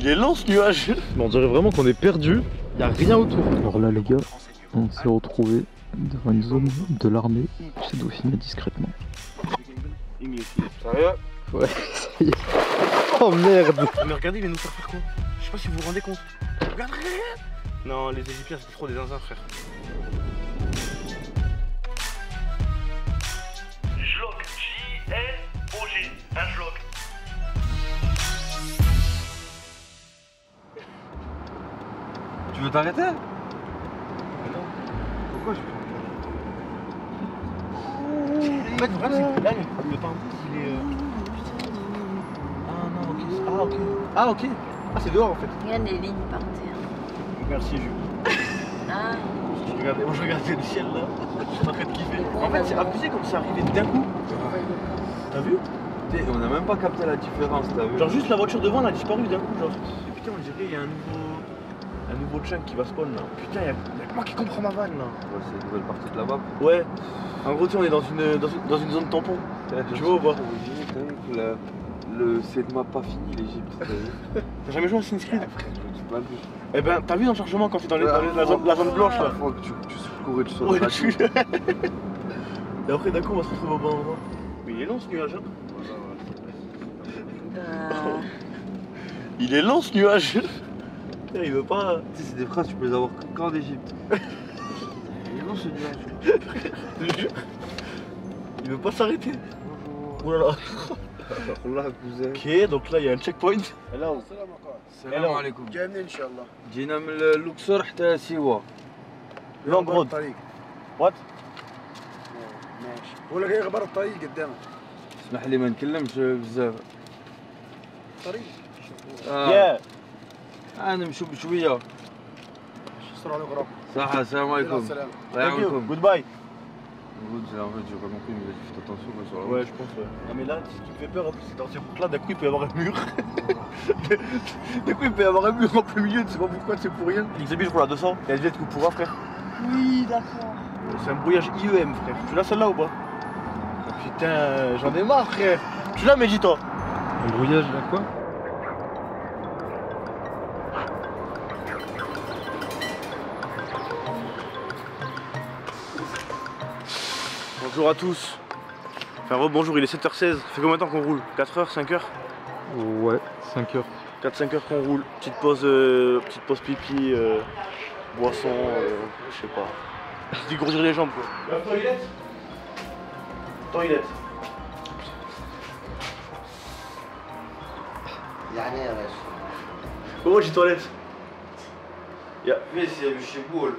Il est lent ce nuage. Mais on dirait vraiment qu'on est perdu, il n'y a rien autour. Alors là les gars, on s'est retrouvés devant une zone de l'armée. J'essaie de filmer discrètement. Sérieux? Ouais, ça y est. Oh merde. Mais regardez, il vient nous faire quoi? Je sais pas si vous vous rendez compte. Regarde, regarde. Non, les Égyptiens c'est trop des zinzins frère. Jloc, J-L-O-G, un jloc. Tu veux t'arrêter? Non. Pourquoi je fais? En fait, le problème c'est que là, le pare-brise il est. Ah non, ok. Ah ok. Ah ok. Ah c'est dehors en fait. Regarde les lignes par terre. Merci Jules. Ah, Moi je regardais le ciel là. Je suis en train de kiffer. En fait c'est abusé comme ça arrivé d'un coup. T'as vu? On n'a même pas capté la différence, t'as vu? Genre juste la voiture devant elle a disparu d'un coup genre. Et putain on dirait il y a un nouveau chunk qui va spawn là. Putain y'a que moi qui comprends ma vanne là. Ouais, c'est une nouvelle partie de la map. Ouais. En gros tu sais, on est dans une zone tampon. Tu vois ou pas? C'est une map pas fini l'Egypte. T'as jamais joué à Assassin's Creed? Frère, je dis pas plus. Eh ben t'as vu dans le chargement quand t'es dans la zone blanche là? Faut que tu cours et tu sautes Ouais, la tu... Et après d'un coup on va se retrouver au bon endroit. Mais il est lent ce nuage hein. Il est lent ce nuage. Il veut pas... Tu sais, c'est des phrases, tu peux les avoir qu'en Égypte. Il est long ce nuage. Il veut pas s'arrêter. Oh là là. Ok, donc là il y a un checkpoint. Hello. Salam alaikum. جاي منين ان شاء الله؟ جينا من الاقصر حتى سيوا. Long road. الطريق What? ماشي ولا جاي غبار الطريق قدامك اسمح لي ما نتكلمش بزاف. طريق Yeah. نمشوا بشويه. شو على غراب صح السلام عليكم. السلام الله Thank you. يعاونكم. Goodbye. J'ai pas compris, mais faites attention sur la route. Ouais, je pense. Non, mais là, ce qui me fait peur, en plus, c'est dans ces routes-là, d'un coup, il peut y avoir un mur. D'un coup, il peut y avoir un mur en plein milieu, tu sais pas pourquoi, c'est pour rien. L'Xabis, je roule à 200, il y a le coup pourra, frère. oui, d'accord. C'est un brouillage IEM, frère. Tu l'as celle-là ou pas? Oh, putain, j'en ai marre, frère. Tu l'as, Mehdi, toi? Un brouillage là quoi? Bonjour à tous. Enfin, rebonjour, il est 7h16. Ça fait combien de temps qu'on roule? 4h, 5h? Ouais, 5 heures. 4-5 heures qu'on roule. Petite pause pipi, boisson, je sais pas. Je dis grossir les jambes quoi. La toilette? Toilette. يعني يا باشا Comment j'ai toilette? Yeah. Mais c'est chez Boule.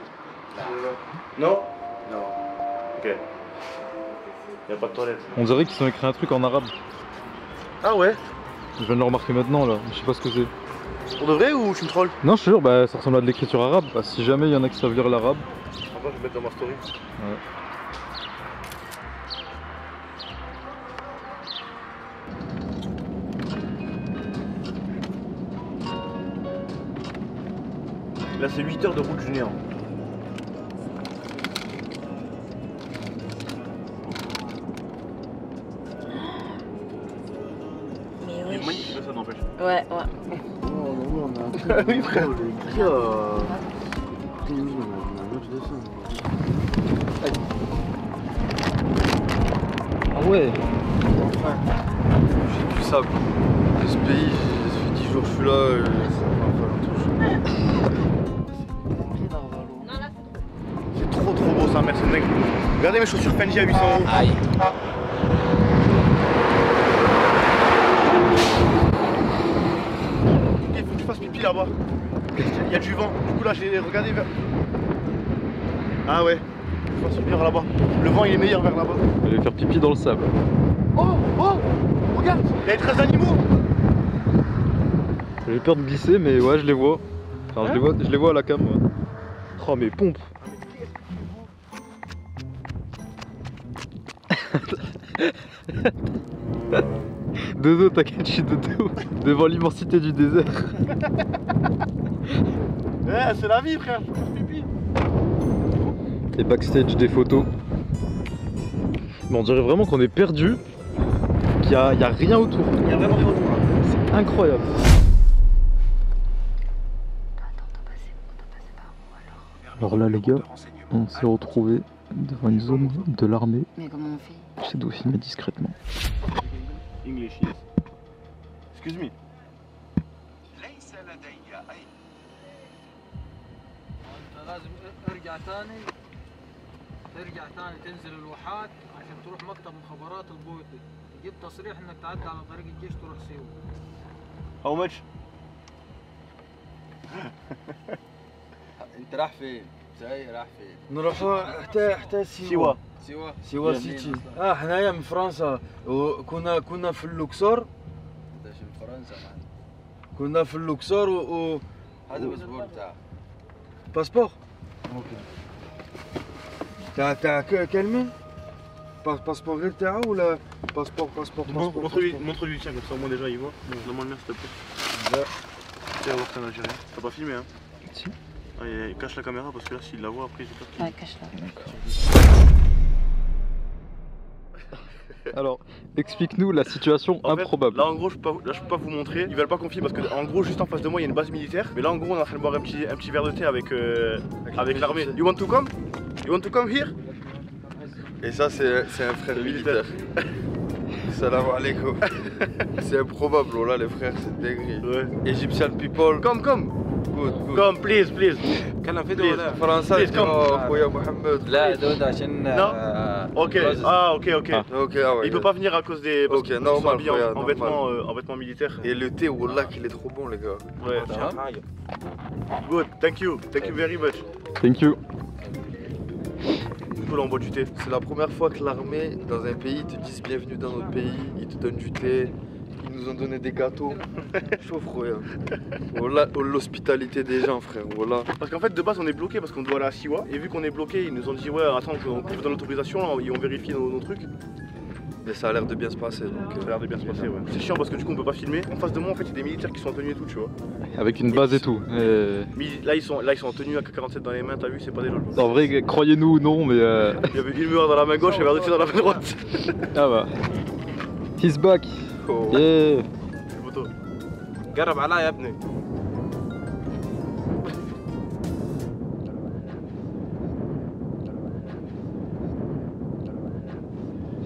Non? Non Ok. Y'a pas de toilette. On dirait qu'ils ont écrit un truc en arabe. Ah ouais? Je viens de le remarquer maintenant là, je sais pas ce que c'est. Pour de vrai ou tu me trolles? Non je te jure, bah ça ressemble à de l'écriture arabe. Bah, si jamais il y en a qui savent lire l'arabe. Encore je vais mettre dans ma story. Ouais. Là c'est 8 heures de route du néant. Mais Il est ouais. magnifique ça n'empêche. Ouais, ouais. Oui frère. Ah ouais. J'ai du sable. De ce pays, ça fait 10 jours que je suis là. C'est trop beau ça, merci mec. Regardez mes chaussures Fendi à 800 €. Aïe. Il faut que tu fasses pipi là-bas. Il y a du vent. Du coup là j'ai regardé vers. Ah ouais. Il faut faire pipi vers là-bas. Le vent il est meilleur vers là-bas. Je vais faire pipi dans le sable. Oh! Regarde! Il y a des traces d'animaux! J'ai peur de glisser mais ouais je les vois. Enfin je les vois à la cam ouais. Oh mais pompe. Dodo, t'inquiète, je suis dodo. Devant l'immensité du désert. Ouais, c'est la vie frère, faut faire pipi. Et backstage des photos. Mais on dirait vraiment qu'on est perdu. Qu'il y a rien autour. Il y a vraiment des retours là. C'est incroyable. Alors là les gars, on s'est retrouvés devant une zone de l'armée. Mais comment on fait? J'essaie de filmer discrètement. English, yes. Excuse me. لازم ارجع تاني تنزل الواحات عشان تروح مكتب مخابرات البويضي تجيب تصريح انك تعدي على طريق الجيش تروح سيوة. How much? انت راح فين؟ زي راح فين؟ نروحوا حتى سيوا. سيوا سيتي. حنايا من فرنسا وكنا في اللوكسور. انت من فرنسا معنا. كنا في اللوكسور و هذا الباسبور بتاعك. باسبور؟ اوكي. تاع كلمة؟ باسبور غير تاعو ولا باسبور؟ Montre-lui, tiens, comme ça au moins déjà il voit. Donne-moi le mien s'il te plaît. Tiens, on va voir que t'es un Algérien. T'as pas filmé hein? Si. Allez, cache la caméra parce que là s'il la voit après j'ai peur qu'il... Ouais, cache-la. Alors, explique-nous la situation En fait, improbable. là en gros je peux pas vous montrer, ils veulent pas qu'on filme parce que en gros juste en face de moi il y a une base militaire. Mais là en gros on est en train de boire un petit verre de thé avec l'armée. You want to come? You want to come here? Et ça c'est un frère militaire. Salam alaikum. C'est improbable, oh là les frères, c'est dingue. Ouais. Egyptian people. Come. Good. Come please. كلام في Please. دولة. فرنسا Please come. اخويا محمد. لا دولة عشان Ok, ok. Ok, ah ouais. Il peut pas venir à cause des... parce Ok, qu'ils normal, sont habillés frère, en normal. vêtements militaires. Et le thé, wallah qu'il est trop bon les gars. Ouais. Good, thank you very much. Thank you. Du coup là on boit du thé. C'est la première fois que l'armée dans un pays te disent bienvenue dans notre pays, ils te donnent du thé, ils nous ont donné des gâteaux. Chauffe frère. Wallah, l'hospitalité des gens frère, wallah. Parce qu'en fait de base on est bloqué parce qu'on doit aller à Siwa. Et vu qu'on est bloqué ils nous ont dit ouais attends on coupe dans l'autorisation, ils vont vérifier nos trucs. Mais ça a l'air de bien se passer donc. Ça a l'air de bien se passer ouais. C'est chiant parce que du coup on peut pas filmer. En face de moi en fait il y a des militaires qui sont en tenue et tout tu vois. Avec une base et tout. Mais là ils sont en tenue AK-47 dans les mains, t'as vu c'est pas des lol. En vrai, croyez-nous ou non, mais Il y avait une mur dans la main gauche et un verre de thé dans la main droite. ah bah. He's back. Oh. Yeah. Photo. قرب علي يا ابني.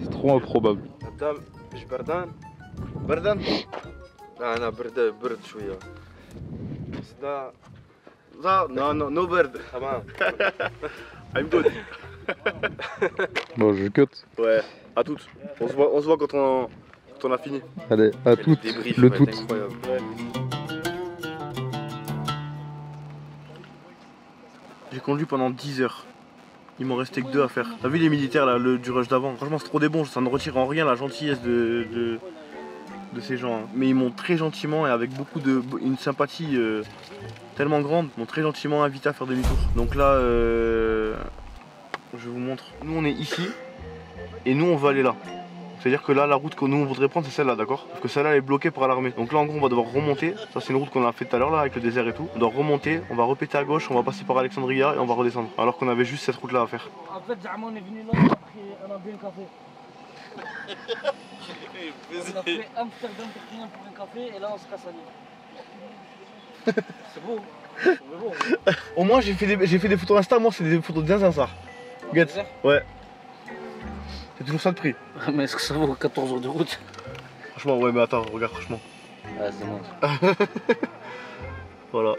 C'est trop improbable. قدام مش بردان؟ لا انا برد شوية. بس ده No bird. تمام. I'm good. Bon, je cut. Ouais, à toutes. On se voit quand on a fini. Allez, à toutes. Débrief, Le va tout. être incroyable. J'ai conduit pendant 10 heures. Il m'en restait que 2 à faire. T'as vu les militaires là, du rush d'avant? Franchement c'est trop des bons, ça ne retire en rien la gentillesse de ces gens. Hein. Mais ils m'ont très gentiment et avec une sympathie tellement grande, m'ont très gentiment invité à faire demi-tour. Donc là, je vous montre. Nous on est ici et nous on va aller là. C'est-à-dire que là, la route que nous on voudrait prendre, c'est celle-là, d'accord? Parce que celle-là elle est bloquée par l'armée. Donc là, en gros, on va devoir remonter. Ça, c'est une route qu'on a fait tout à l'heure là, avec le désert et tout. On doit remonter, on va repéter à gauche, on va passer par Alexandria et on va redescendre. Alors qu'on avait juste cette route-là à faire. En fait, Zaman est venu là, on a pris un café. On a fait Amsterdam pour un café et là on se casse à l'île. C'est beau. C'est beau. Au moins, j'ai fait des photos Insta. Moi, c'est des photos de ça. Regarde. Ouais. C'est toujours ça le prix. Mais est-ce que ça vaut 14 heures de route? Franchement, ouais, mais attends, regarde, franchement. Ah, c'est bon. Voilà.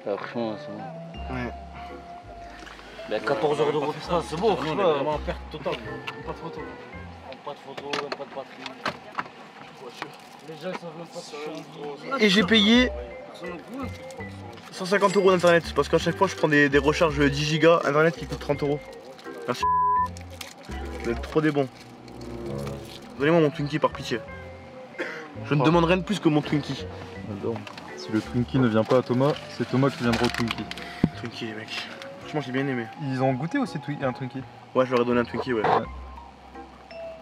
Ah, franchement, c'est bon. Ouais. Mais 14 heures de route, ça, c'est beau. On est vraiment en perte totale. Pas de photo. Pas de photo, pas de batterie. Les gens, ils savent même pas de Et j'ai payé 150 € d'internet parce qu'à chaque fois je prends des recharges 10 Go internet qui coûtent 30 €. Merci. Vous êtes trop des bons. Donnez-moi mon Twinkie par pitié. Je ne demande rien de plus que mon Twinkie. J'adore. Si le Twinkie ne vient pas à Thomas, c'est Thomas qui viendra au Twinkie. Twinkie les mecs. Franchement j'ai bien aimé. Ils ont goûté aussi un Twinkie? Ouais je leur ai donné un Twinkie ouais.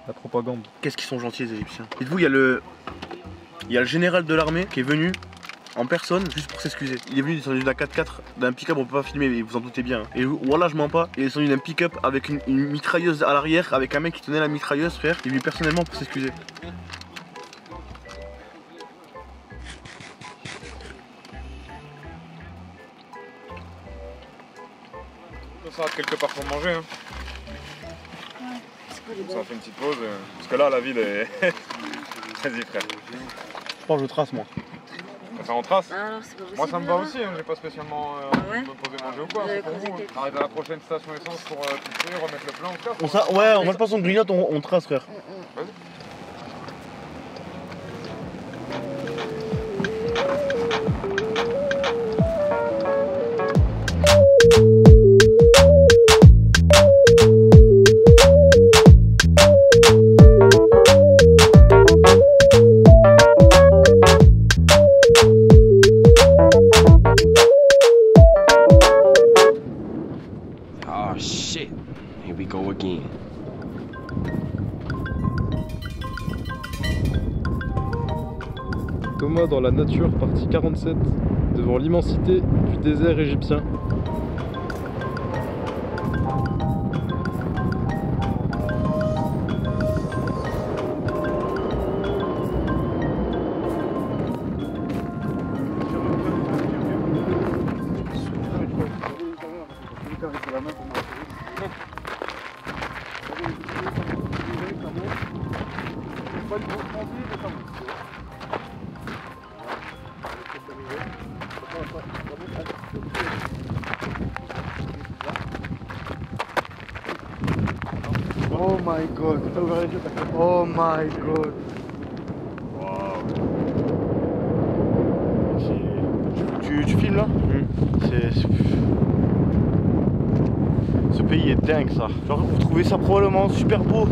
La propagande. Qu'est-ce qu'ils sont gentils les Égyptiens. Dites-vous il y a le général de l'armée qui est venu en personne juste pour s'excuser. Il est venu descendu d'un 4x4, d'un pick-up, on peut pas filmer, vous en doutez bien. Hein. Et voilà, je mens pas, il est descendu d'un pick-up avec une mitrailleuse à l'arrière, avec un mec qui tenait la mitrailleuse, frère. Il est venu personnellement pour s'excuser. On s'arrête quelque part pour manger. Hein. Ça fait une petite pause. Parce que là, la ville est. Vas-y, frère. Je pense que je trace, moi. Ça en trace. Ah, c'est pas possible, Moi, ça me va là. aussi. Hein. J'ai pas spécialement Ouais. me poser manger ou quoi. Vous C'est avez pour posé vous. quelque On arrive à la prochaine station essence pour toucher, remettre le plein ou quoi. Ouais, moi je pense qu'on grignote, on trace, frère. Vas-y. Oh shit, here we go again. Thomas dans la nature, partie 47, devant l'immensité du désert égyptien. Oh my god. Oh my god. Tu filmes là Ce pays est dingue, ça. Genre vous trouvez ça probablement super beau.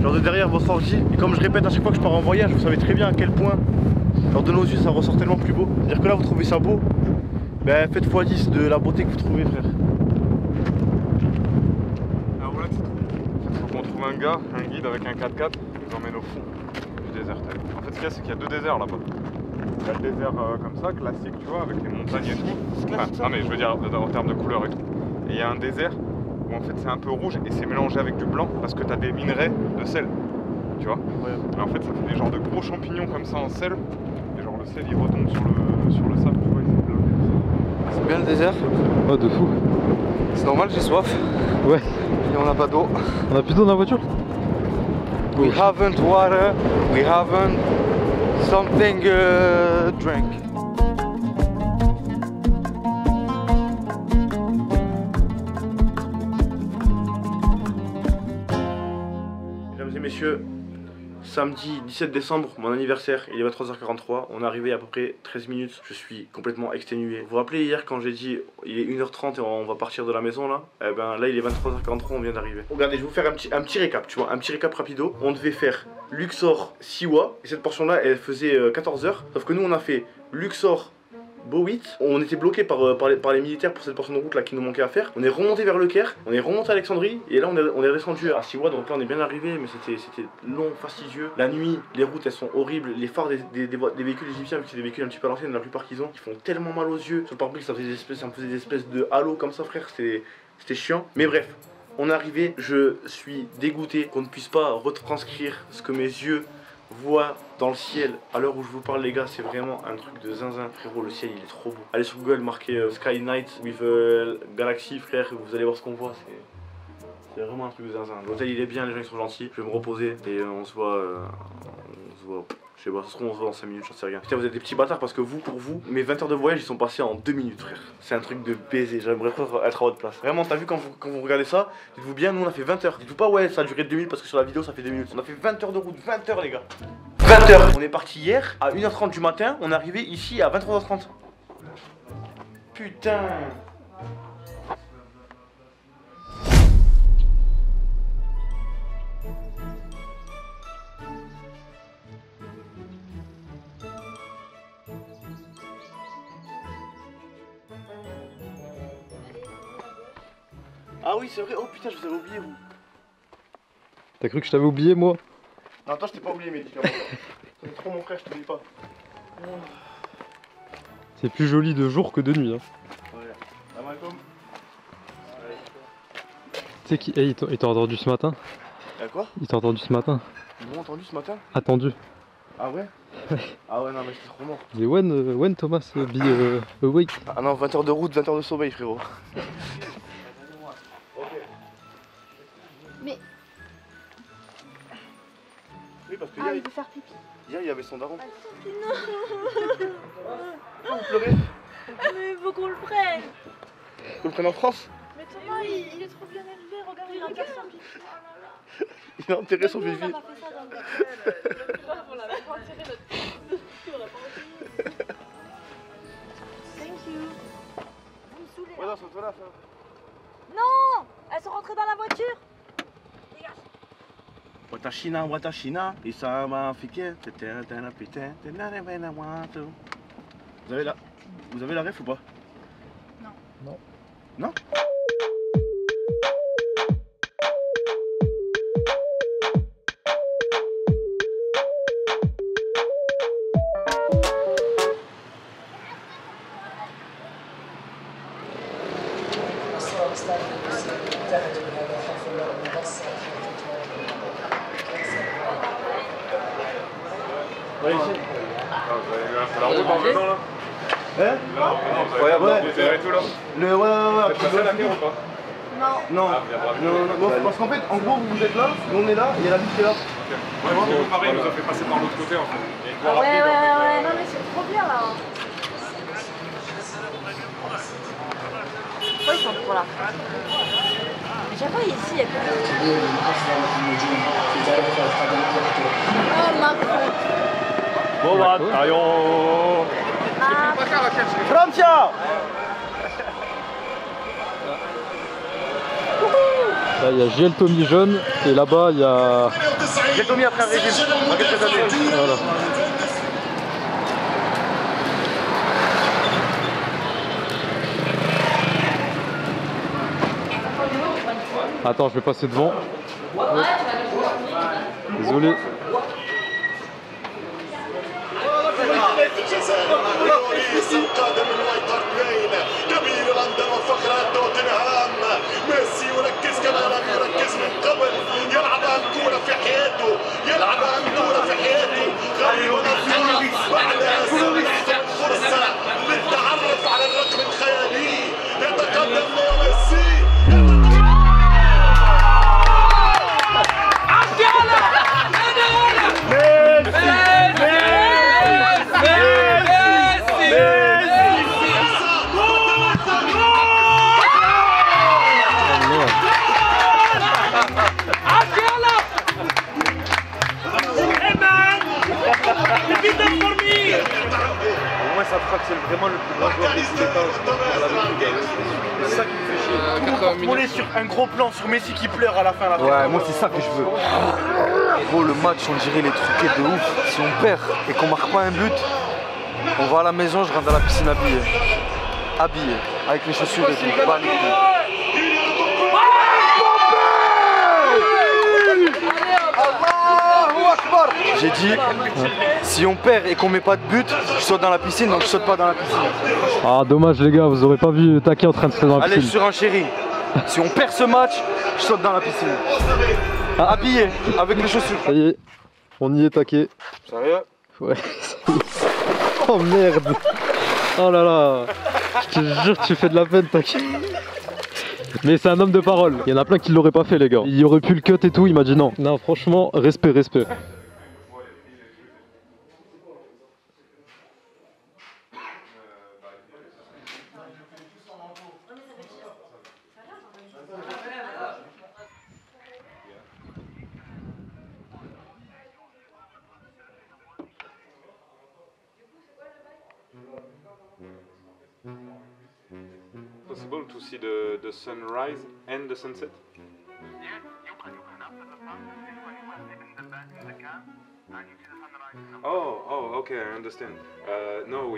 Genre de derrière votre ordi. Et comme je répète à chaque fois que je pars en voyage, vous savez très bien à quel point genre de nos yeux ça ressort tellement plus beau. C'est-à-dire que là vous trouvez ça beau, ben faites x10 de la beauté que vous trouvez, frère. Alors voilà, il faut qu'on trouve un gars, un guide avec un 4x4 qui nous emmène au fond du désert. En fait, ce qu'il y a, c'est qu'il y a deux déserts là-bas. Il y a le désert comme ça, classique, tu vois, avec les montagnes et tout. Enfin, non, mais je veux dire en termes de couleur et tout. Et il y a un désert où en fait c'est un peu rouge et c'est mélangé avec du blanc parce que tu as des minerais de sel. Tu vois. Et en fait, ça fait des genres de gros champignons comme ça en sel. Et genre le sel il retombe sur le sable, tu vois, et c'est bleu. C'est bien le désert? Oh, de fou. C'est normal, j'ai soif. Ouais. Et on n'a pas d'eau. On a plus d'eau dans la voiture? We haven't water, we haven't something drink. Mesdames et messieurs, samedi 17 décembre, mon anniversaire, il est 23h43, on est arrivé il y a à peu près 13 minutes, je suis complètement exténué. Vous vous rappelez hier quand j'ai dit il est 1h30 et on va partir de la maison là? Eh ben là il est 23h43, on vient d'arriver. Regardez, je vais vous faire un petit récap, tu vois, un petit récap rapido. On devait faire Luxor, Siwa, et cette portion là elle faisait 14h, sauf que nous on a fait Luxor, Bowit. On était bloqué par les militaires pour cette portion de route là qui nous manquait à faire. On est remonté vers le Caire, on est remonté à Alexandrie et là on est descendu à Siwa, donc là on est bien arrivé, mais c'était long, fastidieux. La nuit, les routes elles sont horribles, les phares des véhicules égyptiens, vu que c'est des véhicules un petit peu à l'ancienne, la plupart qu'ils ont, ils font tellement mal aux yeux. Sur le pare-brise ça me faisait des espèces de halo comme ça, frère, c'était chiant. Mais bref, on est arrivé, je suis dégoûté qu'on ne puisse pas retranscrire ce que mes yeux voient dans le ciel à l'heure où je vous parle, les gars. C'est vraiment un truc de zinzin, frérot. Le ciel il est trop beau. Allez sur Google, marquez Sky Night with Galaxy, frère, vous allez voir ce qu'on voit. C'est vraiment un truc de zinzin. L'hôtel il est bien, les gens ils sont gentils. Je vais me reposer et on se voit. Je sais pas, ce qu'on se voit dans 5 minutes, j'en sais rien. Putain, vous êtes des petits bâtards parce que vous, pour vous, mes 20 heures de voyage ils sont passés en 2 minutes, frère. C'est un truc de baiser, j'aimerais pas être à votre place. Vraiment, t'as vu quand vous regardez ça, dites-vous bien, nous on a fait 20 heures. Dites-vous pas, ouais, ça a duré 2 minutes parce que sur la vidéo ça fait 2 minutes. On a fait 20 heures de route, 20 heures, les gars. 20 heures. On est parti hier à 1h30 du matin, on est arrivé ici à 23h30. Putain. Ah oui, c'est vrai. Oh putain, je vous avais oublié, vous. T'as cru que je t'avais oublié, moi? Non, toi, je t'ai pas oublié, Mehdi. C'est trop mon frère, je t'oublie pas. C'est plus joli de jour que de nuit. Hein. Ouais. Salam alaikum. Tu sais qui il t'a entendu ce matin? Quoi? Il t'a entendu ce matin? Ils m'ont entendu ce matin? Attendu. Ah ouais? Ah ouais, non, mais j'étais trop mort. Il dit when Thomas be awake. Ah non, 20 heures de route, 20 heures de sommeil, frérot. Mais. Oui, parce que Ah, il veut faire pipi. hier, il y avait son daron. Non. Vous pleurez? Mais il faut qu'on le prenne. Qu'on le prenne en France? Mais Thomas, il est trop bien élevé. Regarde, il regarde son pipi. Il a enterré son Nous, vivi. on n'a pas fait ça dans le on l'avait pas enterré notre. On l'a pas enterré. Thank you. Vous me saoulez. Ouais, non, c'est toi là, ça. Non, elles sont rentrées dans la voiture. Watashina, Isama Fikin, Vous avez la ref ou pas? Non. Non. Non? Ouais, ici. Vous avez un peu la route en venant là? Hein? Incroyable, ouais. et tout là. Ouais. Vous passez la terre ou pas? Non. Ah, bien, bravo. Non, parce qu'en fait, en gros, vous êtes là, nous on est là, et il y a la ville qui est là. Ouais, parce que vous, pareil, il nous a fait passer par l'autre côté en fait. Il y a une voie Ouais. rapide, Non, mais c'est trop bien là. Pourquoi ils sont trop là? À chaque fois ici, il y a que. Oh Macron. Bon bah, allons. Francia! Là, il y a Giel Tommy jeune et là-bas il y a. J'ai Tommy après un régime, dans quelques années. Voilà. Attends, je vais passer devant. Désolé. كبير لندن وفخر توتنهام ميسي يركز كما لم يركز من قبل يلعب الكورة في حياته يلعب الكورة في حياته غريب الألقاب بعد فرصة للتعرف على الرقم الخيالي يتقدم ليو ميسي Au moins ça fera que c'est vraiment le plus grand joueur de tous les temps. C'est ça qui me fait chier. On est sur un gros plan sur Messi qui pleure à la fin. Ouais, moi c'est ça que je veux. Gros, le match, on dirait les truqués de ouf. Si on perd et qu'on marque pas un but, on va à la maison, je rentre dans la piscine habillé. Habillé, avec les chaussures et tout. Pas les couilles. J'ai dit, si on perd et qu'on met pas de but, je saute dans la piscine, donc je saute pas dans la piscine. Ah dommage les gars, vous aurez pas vu Taki en train de se dans la Allez, piscine. je surenchéris. Si on perd ce match, je saute dans la piscine. Habillé, avec les chaussures. Ça y est, on y est Taki. Sérieux? Ouais. Oh merde. Oh là là. Je te jure que tu fais de la peine Taki. Mais c'est un homme de parole. Il y en a plein qui l'auraient pas fait les gars. Il aurait pu le cut et tout, il m'a dit non. Non franchement, respect. Possible to see the sunrise and the sunset? Oh, okay, I understand. No,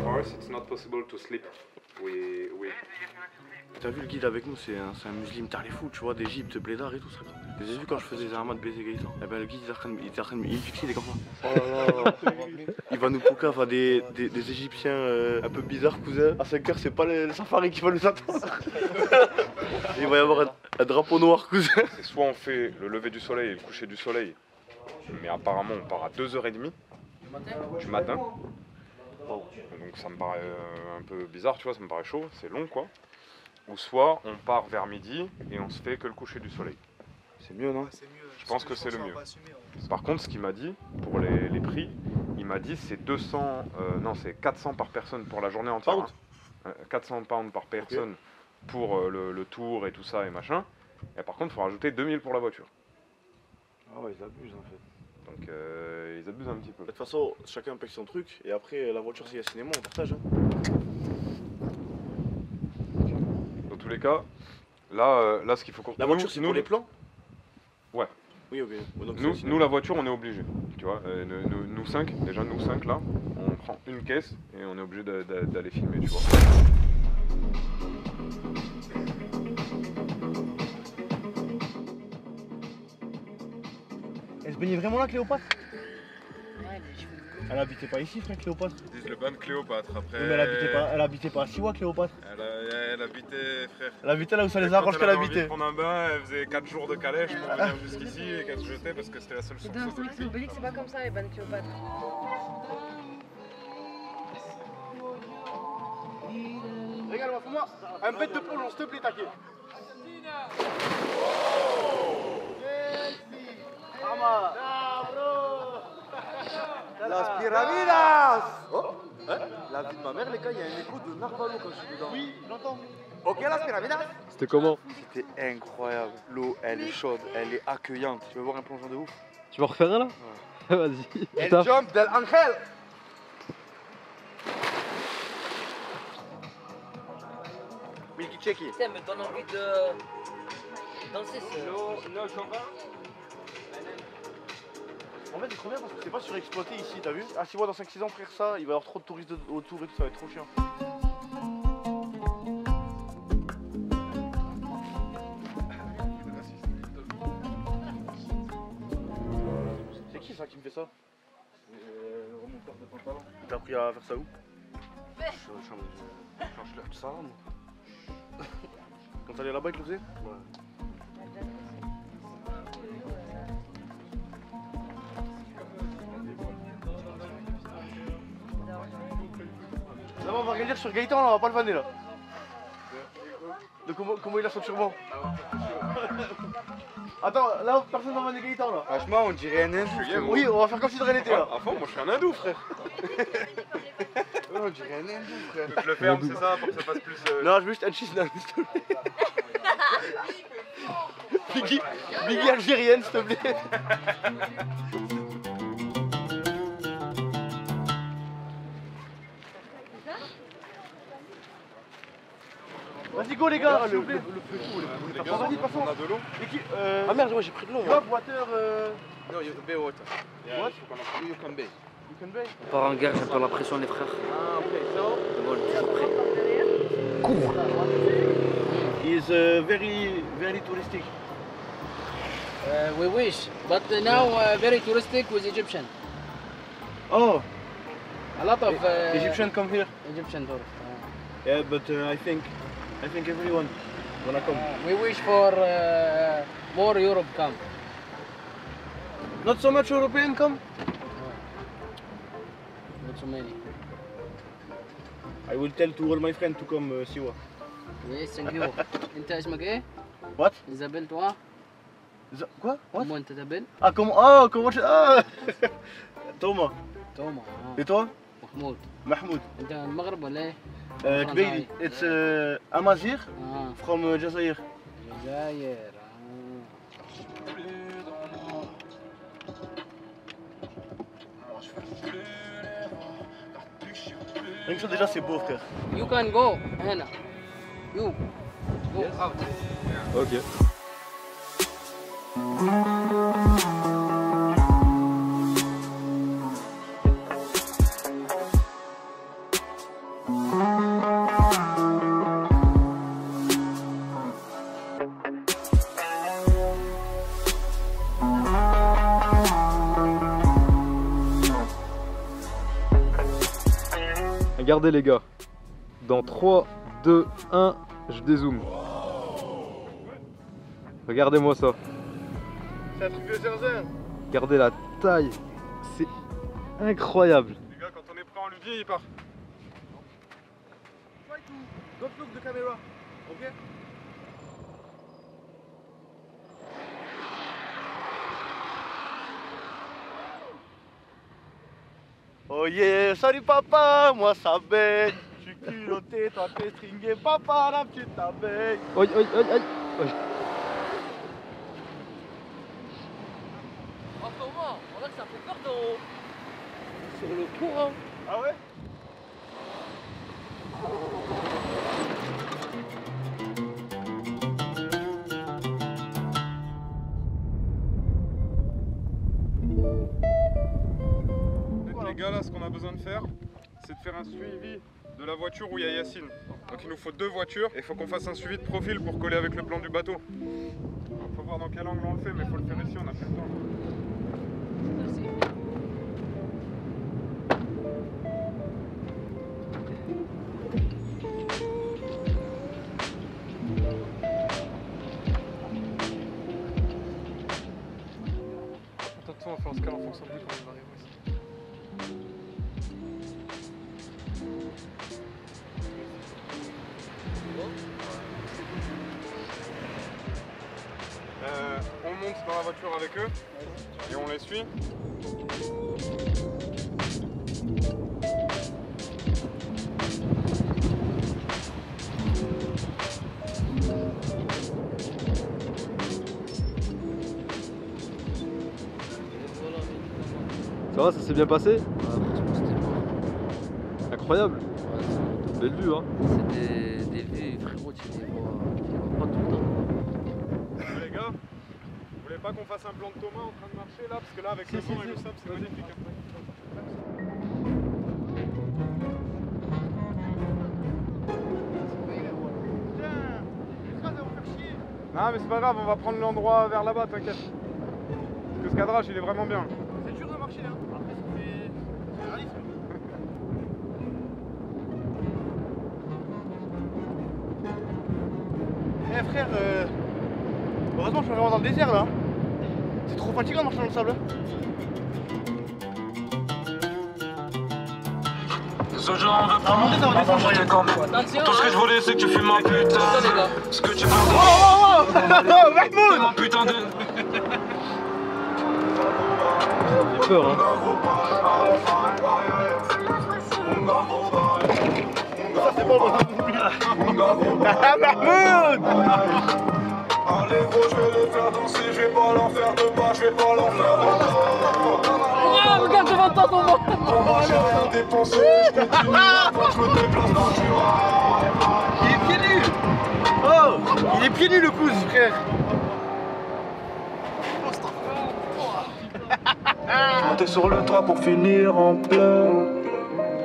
for us, it's not possible to sleep. We... T'as vu le guide avec nous, c'est un musulman, t'as les fous, tu vois, d'Égypte, Blédard et tout ça. Je les ai vus quand je faisais les armades baiser Gaëtan. Et ben le guide il était en train de me fixer des comme ça. Oh là là. Il va nous pouca, enfin des Égyptiens un peu bizarres, cousin. À 5h, c'est pas le safari qui va nous attendre. Il va y avoir un drapeau noir, cousin. Soit on fait le lever du soleil et le coucher du soleil, mais apparemment on part à 2h30 du matin. Donc ça me paraît un peu bizarre, tu vois, ça me paraît chaud, c'est long quoi. Ou soit on part vers midi et on se fait que le coucher du soleil. C'est mieux, non? Je pense que c'est le mieux. Par contre, ce qu'il m'a dit, pour les prix, il m'a dit c'est 200, non c'est 400 par personne pour la journée entière. Hein. 400 pounds par personne pour le tour et tout ça et machin. Et par contre, il faut rajouter 2000 pour la voiture. Ah ouais, ils abusent en fait. Donc ils abusent un petit peu. De toute façon, chacun paye son truc et après la voiture s'il y a cinéma, on partage. Hein. Dans tous les cas, là ce qu'il faut qu'on... La voiture c'est pour les plans? Ouais. Oui, ok. Ouais, donc Nous la voiture on est obligé. Tu vois, nous 5, déjà nous 5 là, on prend une caisse et on est obligé d'aller filmer, tu vois. Elle se baignait vraiment là, Cléopâtre? Elle habitait pas ici, frère, Cléopâtre? Ils disent le ban Cléopâtre, après... Mais elle habitait pas à Siwa, Cléopâtre? Elle habitait, frère. Elle habitait là où ça les arrange qu'elle habitait. Elle prendre un bain, elle faisait 4 jours de calèche pour venir jusqu'ici et qu'elle se jetait parce que c'était la seule source. C'est pas comme ça, les bandes Cléopâtre. Regarde, fais-moi un bête de plongeon, s'il te plaît, t'inquiète. Las pyramidas! Oh, hein? La vie de ma mère, les gars, il y a un écho de Narvalo quand je suis dedans. Oui, j'entends. Ok, las pyramidas? C'était comment? C'était incroyable. L'eau, elle est chaude, elle est accueillante. Tu veux voir un plongeon de ouf? Tu vas refaire un là? Ouais. Vas-y. El jump del Angel! Milky Checky. Putain, me donne envie de danser ce... En fait, c'est trop bien parce que c'est pas surexploité ici, t'as vu? Ah, si moi dans 5-6 ans, frère, ça, il va y avoir trop de touristes autour et tout, ça va être trop chiant. C'est qui ça qui me fait ça? Remonteur de pantalon. T'as appris à faire ça où? Quand je lève tout ça, moi. Quand t'allais là-bas, il te le faisait? Ouais. Là, on va rien dire sur Gaëtan, là, on va pas le vanner là. De comment il a son turban. Attends, là, personne va vanner Gaëtan là. Franchement, on dirait un hindou. Oui, on va faire comme si de rien n'était là. À fond, moi je suis un hindou, frère. Ouais, on dirait un hindou, frère. Je le ferme, c'est ça, pour que ça fasse plus. Non, je veux juste un cheese s'il te plaît. Biggie algérienne, s'il te plaît. Vas-y, go les gars, s'il vous plaît. Les gars, Vas-y, passons. on a de l'eau. Ah merde, moi j'ai pris de l'eau. Grab water. No, you can bay water. What? You can bay. You can bay. On part en guerre, j'attends la pression les frères. Ah, ok, so. Bon, toujours prêt. Is very touristic. We wish, but now very touristic with Egyptian. Oh, A lot of Egyptian come here. Egyptian tourists. Yeah, but I think everyone wanna come. We wish for more Europe come. Not so much European come. Not so many. I will tell to all my friends to come Siwa. Yes, thank you. انت اسمك ايه؟ What? إيزابيل toi? Quoi? What? Comment tu t'appelles? Ah comment? Ah comment je... Ah Thomas. Thomas. Et toi? محمود. Mahmoud. انت من المغرب ولا ايه؟ Kbeili. It's Amazir from Jazair. الجزائر. Rien que ça déjà c'est beau frère. You can go هنا. You go out. Ok. Regardez les gars, dans 3, 2, 1, je dézoome. Regardez-moi ça. C'est un truc de zinzin. Regardez la taille, c'est incroyable. Les gars, quand on est prêt, on lui dit, il part. Don't look the camera, ok? Oh yeah, salut papa, moi ça baigne. Je suis culotté, toi t'es stringé, papa la petite abeille. Oi, oi, oi, oi. Oh Thomas, on voit que ça fait peur d'en haut. Sur le courant. Ah ouais? Donc les gars là, ce qu'on a besoin de faire, c'est de faire un suivi de la voiture où il y a Yacine. Donc il nous faut 2 voitures et il faut qu'on fasse un suivi de profil pour coller avec le plan du bateau. Il faut voir dans quel angle on le fait, mais il faut le faire ici, on n'a plus le temps. Attention, on va faire un scale en fonction de lui quand il va arriver ici. On monte dans la voiture avec eux et on les suit. Ça va, ça s'est bien passé? Incroyable. Belle vue, hein. C'est des vues, frérot, tu les vois pas tout le temps. Les gars, vous voulez pas qu'on fasse un plan de Thomas en train de marcher là? Parce que là, avec le vent et le sable, c'est magnifique. Non mais c'est pas grave, on va prendre l'endroit vers là-bas, t'inquiète. Parce que ce cadrage il est vraiment bien. C'est dur de marcher là. Après, c'est réaliste. Eh frère, heureusement je suis vraiment dans le désert là. C'est trop fatigant de marcher dans le sable. Ce genre on veut pas monter, ça va descendre. Tout ce que je voulais c'est que tu fumes ma putain. Ce que tu veux. Oh Mahmoud, putain de. J'ai peur, hein. Ça c'est bon, Mahmoud. Allez gros, je vais les faire danser, je vais pas leur faire de pas, je vais pas leur faire de pas. Oh, regarde devant toi, ton mort. Moi j'ai rien dépensé, je continue ma voie, je me déplace dans du rail. Il est pieds nus. Oh, il est pieds nus le pouce, frère. Monter sur le toit pour finir en pleurs.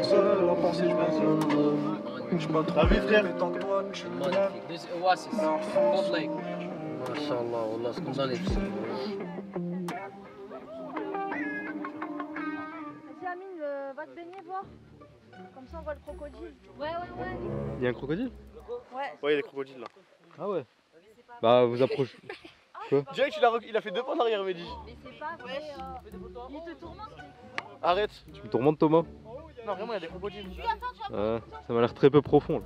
Seul à penser, je me dis. Je pas trop frère, mais tant que toi tu me Magnifique. This is Oasis, Cold Lake. Mashallah, wallah, ce qu'on a les filles. Vas-y Amine, va te baigner voir. Comme ça on voit le crocodile. Ouais. Il y a un crocodile? Ouais. Ouais, il y a des crocodiles là. Ah ouais. Bah vous approchez. Quoi? Direct il a fait 2 pas en arrière, Mehdi. Mais c'est pas vrai. Il te tourmente. Arrête. Tu me tourmentes, Thomas? Non, vraiment, il y a des crocodiles. Ça m'a l'air très peu profond là.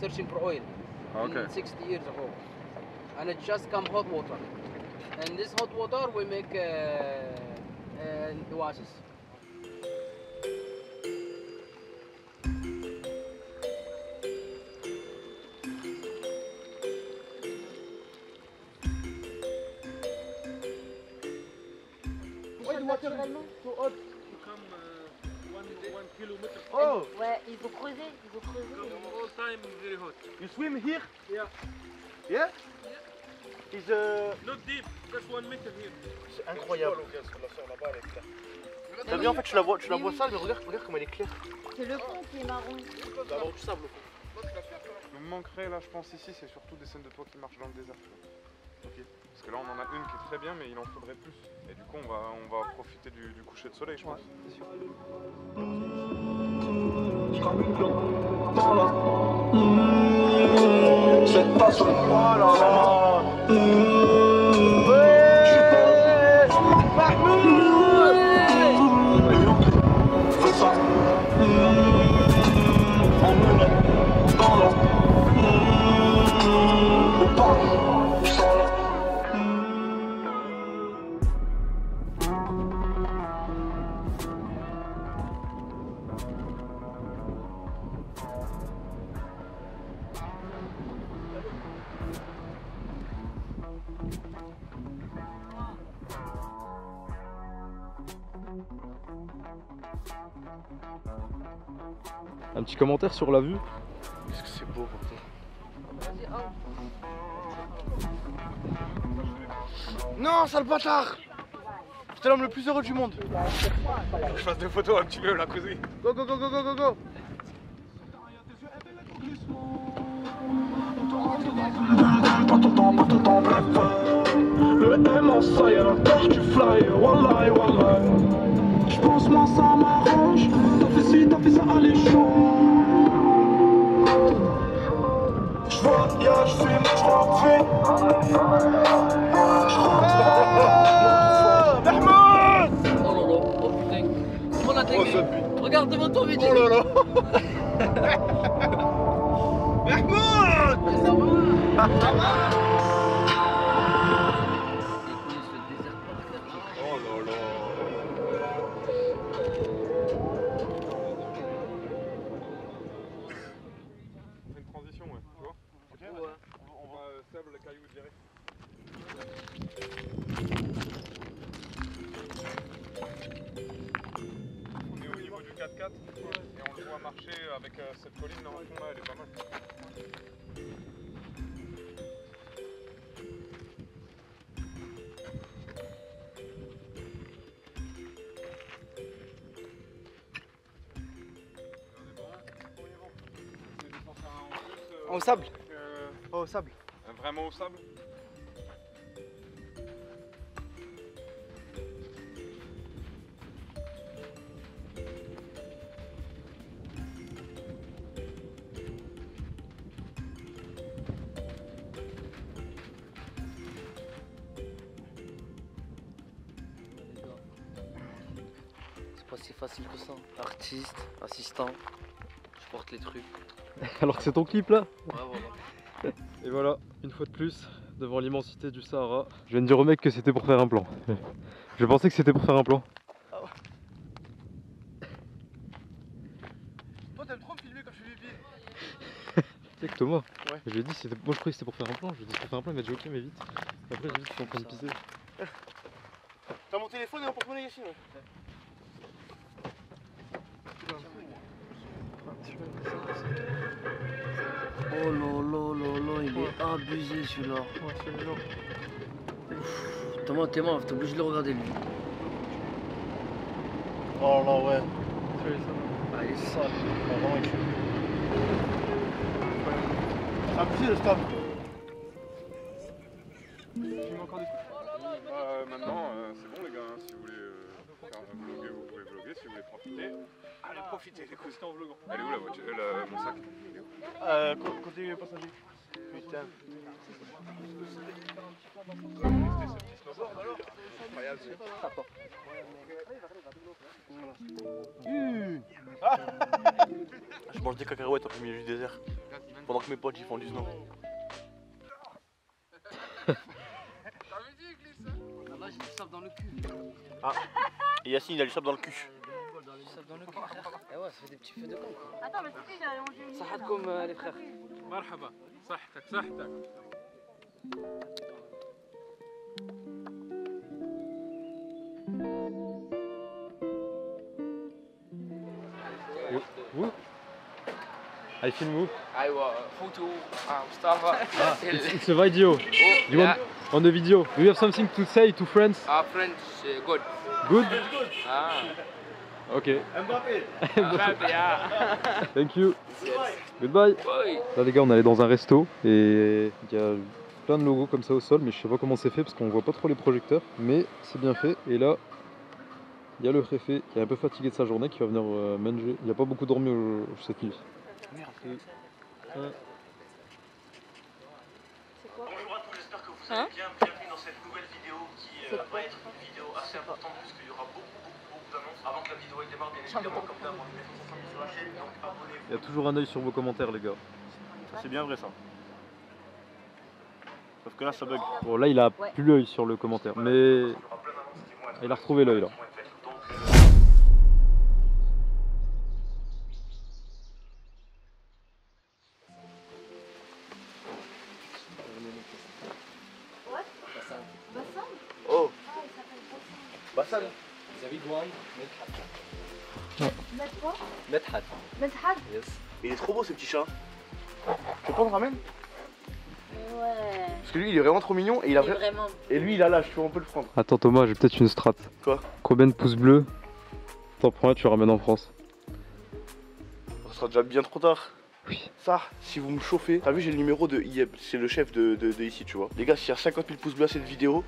Searching for oil. Okay. 60 years ago. And it just come hot water. And this hot water we make oasis. Why the water so hot? Oh. Ouais, il faut creuser, All time very hot. You swim here? Yeah. Yeah? Is Not deep, just 1 meter here. C'est incroyable. T'as vu en fait tu la vois sale, mais regarde comment elle est claire. C'est le fond qui est marron. Ça va avoir du sable au fond. Ce qui me manquerait là, je pense ici, c'est surtout des scènes de toi qui marchent dans le désert. Ok. Parce que là, on en a une qui est très bien, mais il en faudrait plus. Et du coup, on va profiter du coucher de soleil, je pense. C'est sûr. Cette passion, voilà. Un petit commentaire sur la vue? Qu'est-ce que c'est beau pourtant. Non, sale bâtard! J'étais l'homme le plus heureux du monde. Faut que je fasse des photos un petit peu là, cousin. Go go go go go go go! Le M en saille à la torche du fly, wallahi wallahi. J'pense moi ça m'arrange. T'as fait ci, t'as fait ça, allez chaud. J'voyage, j'fume, j'refais. Mahmoud! Oh là là, oh putain. Prends la télé. Regarde devant toi, vite. Oh là là! Mahmoud! Ça va? Oh là là. On fait une transition, ouais, tu vois? Ok, ouais. On va sable les cailloux direct. On est au niveau du 4x4 et on le voit marcher avec cette colline dans le fond là, elle est pas mal. Au sable? Au sable. Vraiment au sable? C'est pas si facile que ça. Artiste, assistant, je porte les trucs. Alors que c'est ton clip là? Ouais, voilà. Et voilà, une fois de plus, devant l'immensité du Sahara. Je viens de dire au mec que c'était pour faire un plan. Je pensais que c'était pour faire un plan. Ah ouais. Toi t'aimes trop me filmer quand je fais pipi. Tu sais que Thomas, ouais. je lui ai dit, moi je croyais que c'était pour faire un plan. Je lui ai dit c'est pour faire un plan, il m'a dit ok mais vite. Et après j'ai dit que tu es en train de pisser. T'as mon téléphone et mon porte-monnaie ici, ouais. Oh là là là là, il est abusé celui-là. Ouais, celui-là. Thomas, t'es mort, t'es obligé de le regarder lui. Oh là ouais. Ah, il est sale. Vraiment il fait. C'est abusé le stade. Maintenant, c'est bon les gars, hein, si vous voulez faire vlogger, vous pouvez vlogger, si vous voulez profiter. Allez, profitez les cousins en vloguant. Elle est où la voiture, mon sac? Côté passager. Putain. Je mange des cacahuètes au milieu du désert. Pendant que mes potes ils font du snow. Là, j'ai du sable dans le cul. Ah, et Yacine il a du sable dans le cul. Du sable dans le cul, frère. Eh ouais, ça fait des petits feux de camp. Attends, mais c'est qui j'avais mangé une. Ça hâte comme les frères. Marhaba, صحتك صحتك. Who? I film who? ايوه فوتو مصطفى It's a video. You want on the video? Do you have something to say to friends? French good. Good? Ah. Ok. Mbappé. Thank you. Goodbye. Là les gars, on allait dans un resto et il y a plein de logos comme ça au sol, mais je sais pas comment c'est fait parce qu'on voit pas trop les projecteurs, mais c'est bien fait. Et là, il y a le préfet qui est un peu fatigué de sa journée qui va venir manger. Il a pas beaucoup dormi cette nuit. Merde. Bonjour à tous, j'espère que vous allez bien. Bienvenue dans cette nouvelle vidéo qui va être une vidéo assez importante puisqu'il y aura beaucoup d'annonces. Avant que la vidéo elle démarre, bien évidemment, comme d'hab, on met 70 sur la chaîne, donc abonnez-vous. Il y a toujours un œil sur vos commentaires les gars. C'est bien vrai ça. Sauf que là ça bug. Bon là il a plus l'œil sur le commentaire, mais il a retrouvé l'œil là. Oh, Bassan. Mettre quoi? Medhat. Medhat? Yes. Il est trop beau ce petit chat. Tu veux pas le ramène? Ouais. Parce que lui il est vraiment trop mignon et il a Il est vraiment- Et lui il a l'âge, tu vois, on peut le prendre. Attends Thomas, j'ai peut-être une strat. Quoi? Combien de pouces bleus t'en prends un, tu ramènes en France? Ça sera déjà bien trop tard. Oui. Ça, si vous me chauffez, t'as vu j'ai le numéro de Ieb, c'est le chef de ici, tu vois. Les gars, s'il y a 50 000 pouces bleus à cette vidéo,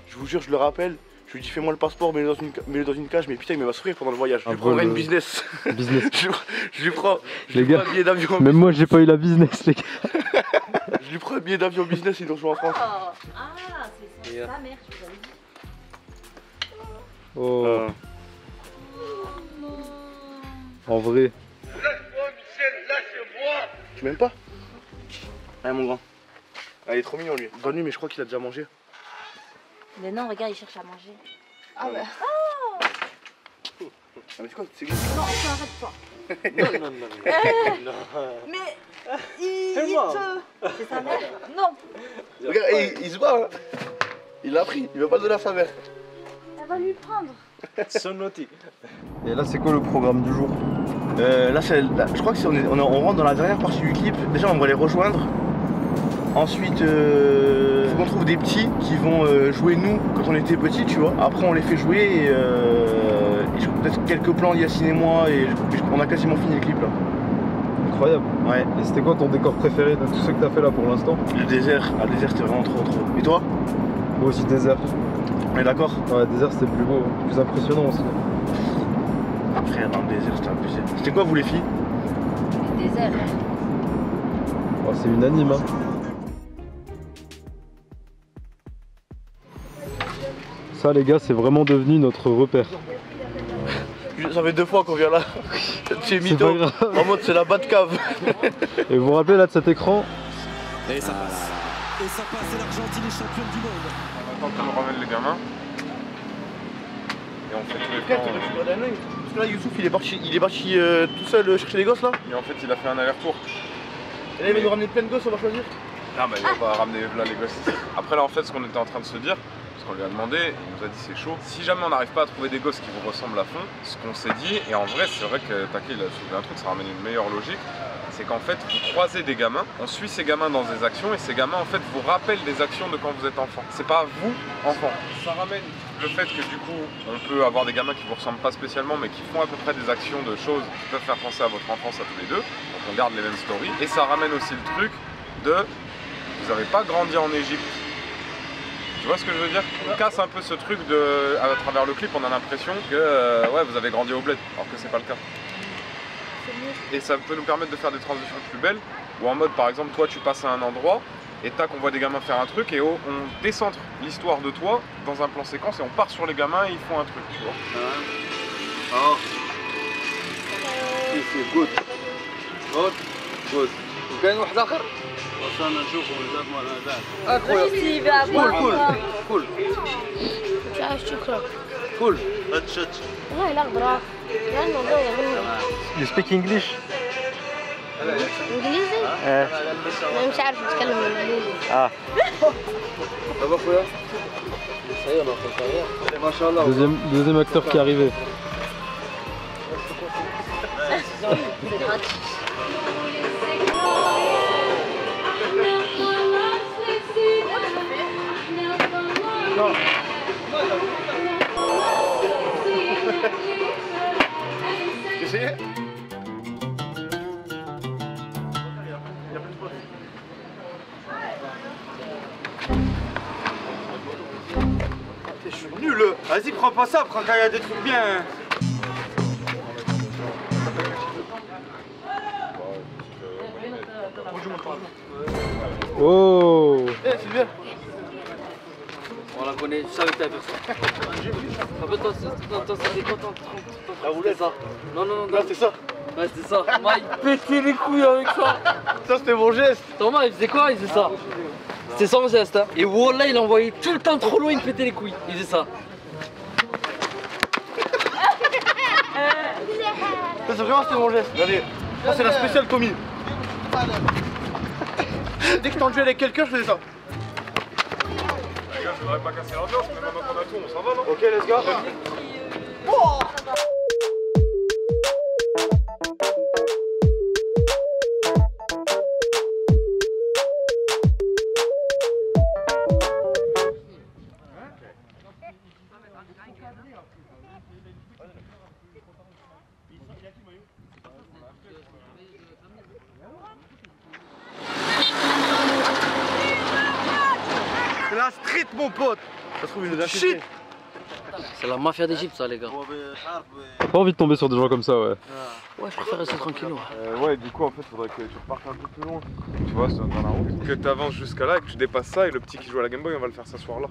je vous jure, je le rappelle. Je lui dis fais-moi le passeport, mets-le dans une cage, mais putain il va souffrir pendant le voyage. Je lui prendrai une business. Business. je lui prends Les gars, un billet d'avion. même moi j'ai pas eu la business les gars. Je lui prends un billet d'avion business et il nous rejoint en France. Ah, c'est sa mère, je vous avais dit. Oh. En vrai. Tu m'aimes pas? Allez mon grand. Ah, il est trop mignon lui. Donne-lui, mais je crois qu'il a déjà mangé. Mais non, regarde, il cherche à manger. Ah bah. Ah mais c'est quoi? C'est Non, arrête-toi. non. Mais il te... C'est sa mère? Non. Regarde, il se bat hein. Il l'a pris, il veut pas le donner à sa mère. Elle va lui prendre. Sonoti. Et là c'est quoi le programme du jour? Là, je crois que on rentre dans la dernière partie du clip. Déjà on va les rejoindre. Ensuite, faut qu'on trouve des petits qui vont jouer nous quand on était petits, tu vois. Après, on les fait jouer et peut-être quelques plans, Yacine et moi, et on a quasiment fini le clip là. Incroyable. Ouais. Et c'était quoi ton décor préféré de tous ceux que t'as fait là pour l'instant? Le désert. Ah, le désert, c'était vraiment trop. Et toi? Moi aussi, désert. On est d'accord? Ouais, désert, c'était le plus beau, le plus impressionnant aussi. Frère, dans le désert, c'était abusé. C'était quoi, vous les filles? Le désert. Oh, c'est unanime, hein. Ça les gars, c'est vraiment devenu notre repère. Ça fait 2 fois qu'on vient là. C'est mytho. En mode, c'est la Batcave. Et vous vous rappelez là de cet écran? Et ça passe. Et ça passe, et l'Argentine est championne du monde. On attend qu'on ramène les gamins. Et on fait tous les plans. Parce que là, Youssouf, il est parti tout seul chercher les gosses là. Et en fait, il a fait un aller-retour. Et là, il va nous ramener plein de gosses, on va choisir. Non, mais il va pas ramener là les gosses ici. Après, là, en fait, ce qu'on était en train de se dire, parce qu'on lui a demandé, il nous a dit c'est chaud. Si jamais on n'arrive pas à trouver des gosses qui vous ressemblent à fond, ce qu'on s'est dit, et en vrai, c'est vrai que Taki, il a soulevé un truc, ça ramène une meilleure logique. C'est qu'en fait, vous croisez des gamins, on suit ces gamins dans des actions, et ces gamins, en fait, vous rappellent des actions de quand vous êtes enfant. C'est pas vous, enfant. Ça ramène le fait que du coup, on peut avoir des gamins qui vous ressemblent pas spécialement, mais qui font à peu près des actions de choses qui peuvent faire penser à votre enfance à tous les deux. Donc on garde les mêmes stories. Et ça ramène aussi le truc de, vous n'avez pas grandi en Égypte. Tu vois ce que je veux dire? On casse un peu ce truc de, à travers le clip, on a l'impression que ouais, vous avez grandi au bled, alors que c'est pas le cas. Et ça peut nous permettre de faire des transitions plus belles, ou en mode par exemple, toi tu passes à un endroit, et tac, on voit des gamins faire un truc, et on décentre l'histoire de toi dans un plan séquence, et on part sur les gamins et ils font un truc, tu vois. Oh. C'est good. Good. Good. وكاين واحد اخر وصلنا نشوفوا ولاد مال هذاك اخويا كل شكرا كل هاتشت والله الاخضر لانه الله يغني. You speak English? انجليزي؟ انا مش عارف اتكلم انجليزي. طب اخويا ما شاء الله. Deuxième acteur qui est arrivé. Non. Tu essayé? Je suis nul. Vas-y, prends pas ça, prends quand il y a des trucs bien. Oh! Eh, c'est bien. On la connaît, je savais que t'avais fait ça. Rappelle-toi, c'était quoi ton La roulette? ça? Non, Là, c'est ça. Ouais, c'était ça. Thomas, il pétait les couilles avec ça. Ça, c'était mon geste. Thomas, il faisait quoi? Il faisait ça. C'était son geste. Hein. Et Wallah, il envoyait tout le temps trop loin, il pétait les couilles. Il faisait ça. Ça, c'est vraiment mon geste. Regardez. Ça, c'est la spéciale Tommy. Dès que t'enduis avec quelqu'un, je faisais ça. Les gars, je voudrais pas casser l'ambiance, mais maintenant qu'on a tout, on s'en va, non? Ok, let's go. C'est la street, mon pote. Ça se trouve, il nous a Shit. C'est la mafia d'Égypte, ça, les gars. T'as pas envie de tomber sur des gens comme ça, ouais. Ouais, je préfère rester tranquille. Ouais, du coup, en fait, faudrait que tu repartes un peu plus loin. Tu vois, dans la route. Que tu avances jusqu'à là et que tu dépasses ça, et le petit qui joue à la Game Boy, on va le faire s'asseoir là.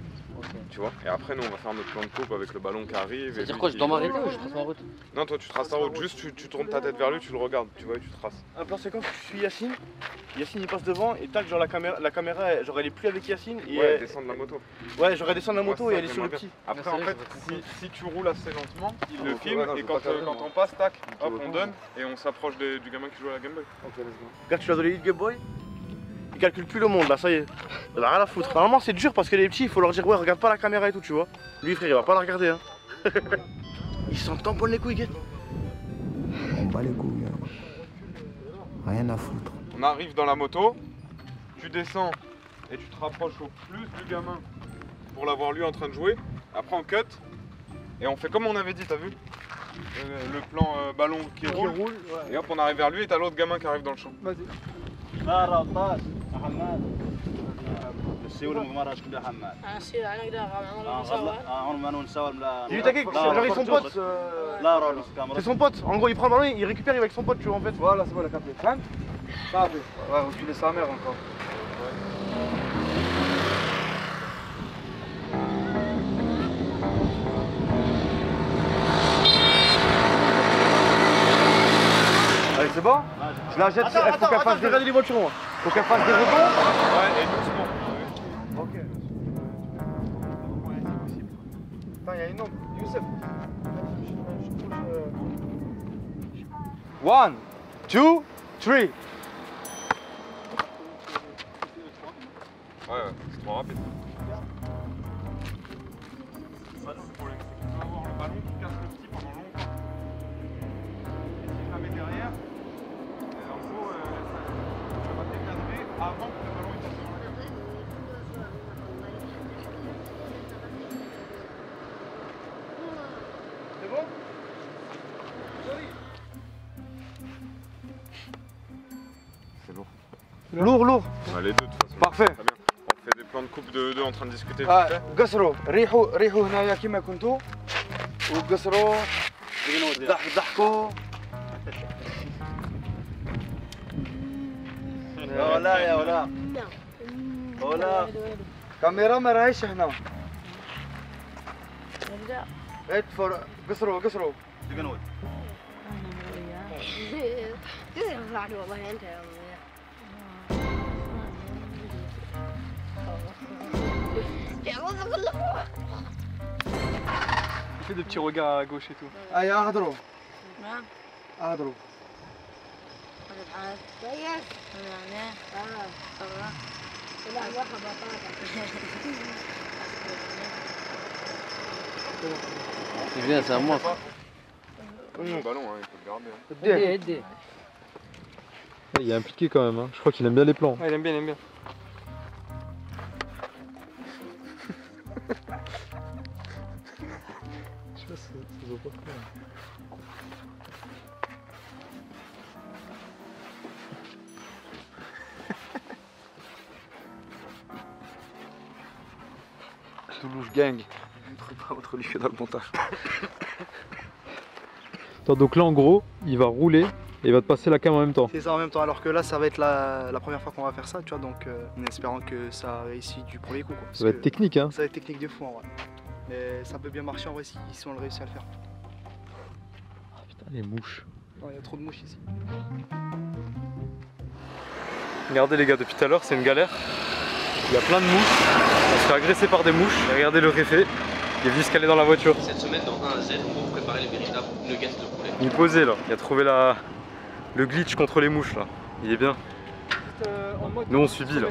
Tu vois. Et après, nous, on va faire notre plan de coupe avec le ballon qui arrive. C'est-à-dire quoi, je dois m'arrêter ou je trace ma route? Non, toi, tu traces ta route. Juste, tu tournes ta tête vers lui, tu le regardes, tu vois, et tu traces. Un plan séquence, je suis Yacine. Yacine il passe devant et tac, genre la caméra genre elle est plus avec Yacine. Et ouais, descendre la moto. Ouais, j'aurais descendre la moto et elle est sur le petit. Après, en fait, si tu roules assez lentement, il le filme et quand on passe, tac, hop, on donne et on s'approche du gamin qui joue à la Game Boy. Regarde, tu l'as donné Game Boy. Il calcule plus le monde là, ça y est. Il a rien à foutre. Normalement, c'est dur parce que les petits, il faut leur dire ouais, regarde pas la caméra et tout, tu vois. Lui, frère, il va pas la regarder, hein. Il s'en tamponne les couilles, guette. On bat les couilles, hein. Rien à foutre. On arrive dans la moto, tu descends et tu te rapproches au plus du gamin pour l'avoir lui en train de jouer. Après on cut et on fait comme on avait dit, t'as vu le plan ballon qui roule ouais. Et hop on arrive vers lui et t'as l'autre gamin qui arrive dans le champ. Vas-y. Genre son pote. C'est son pote. En gros, il prend le ballon, il récupère, il va avec son pote, tu vois en fait. Voilà, c'est bon, la capté. Ça fait. Ouais, reculer sa mère encore. Allez, c'est bon? Je la jette, il faut qu'elle fasse des regarder les voitures, moi. Faut qu'elle fasse des rebonds. Ouais, et doucement. Ok. Attends, il y a une ombre. Youssef. 1, 2, 3. Ouais, c'est trop rapide. Le problème, c'est que tu vas avoir le ballon qui casse le petit pendant longtemps. Et si je la mets derrière, en gros, ça va t'éclater avant que le ballon il passe devant la gueule. C'est bon? C'est lourd. Lourd. On a les deux de toute façon. Parfait. Très bien. On fait des plans de coupe de deux en train de discuter. قصروا ريحوا هنايا كما كنتوا وقصروا ضحكوا يا ولا كاميرا ما راهيش هنا قصروا والله انت Il fait des petits regards à gauche et tout. Allez, اهضروا اهضروا C'est bien, c'est à moi. Mon ballon, hein, il faut le garder. Aidez. Il est impliqué quand même, hein. Je crois qu'il aime bien les plans. Ouais, il aime bien. Je sais pas si ça se voit pas trop. Toulouse gang. Pas votre lui dans le montage. Attends, donc là en gros, il va rouler et il va te passer la cam en même temps. C'est ça en même temps, alors que là ça va être la première fois qu'on va faire ça, tu vois, donc en espérant que ça réussit du premier coup. Quoi, Ça va être technique, hein. Ça va être technique de fou en vrai. Mais ça peut bien marcher en vrai si on le réussit à le faire. Ah putain, les mouches. Il y a trop de mouches ici. Regardez les gars, depuis tout à l'heure c'est une galère. Il y a plein de mouches, on se fait agresser par des mouches. Et regardez le réfé, il est venu se caler dans la voiture. Cette semaine dans 1 à Z pour préparer les véritables nuggets de poulet. Il est posé là, il a trouvé le glitch contre les mouches là. Il est bien. Nous on subit là.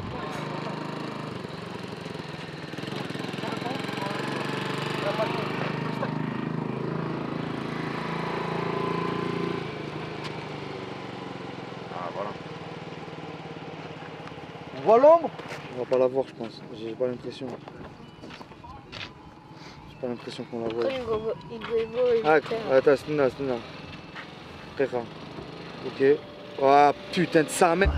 voit l'ombre? On va pas la voir, je pense. J'ai pas l'impression. J'ai pas l'impression qu'on la voit. Ah, attends, استنى. دقيقة. Ok. Oh putain de sa mère.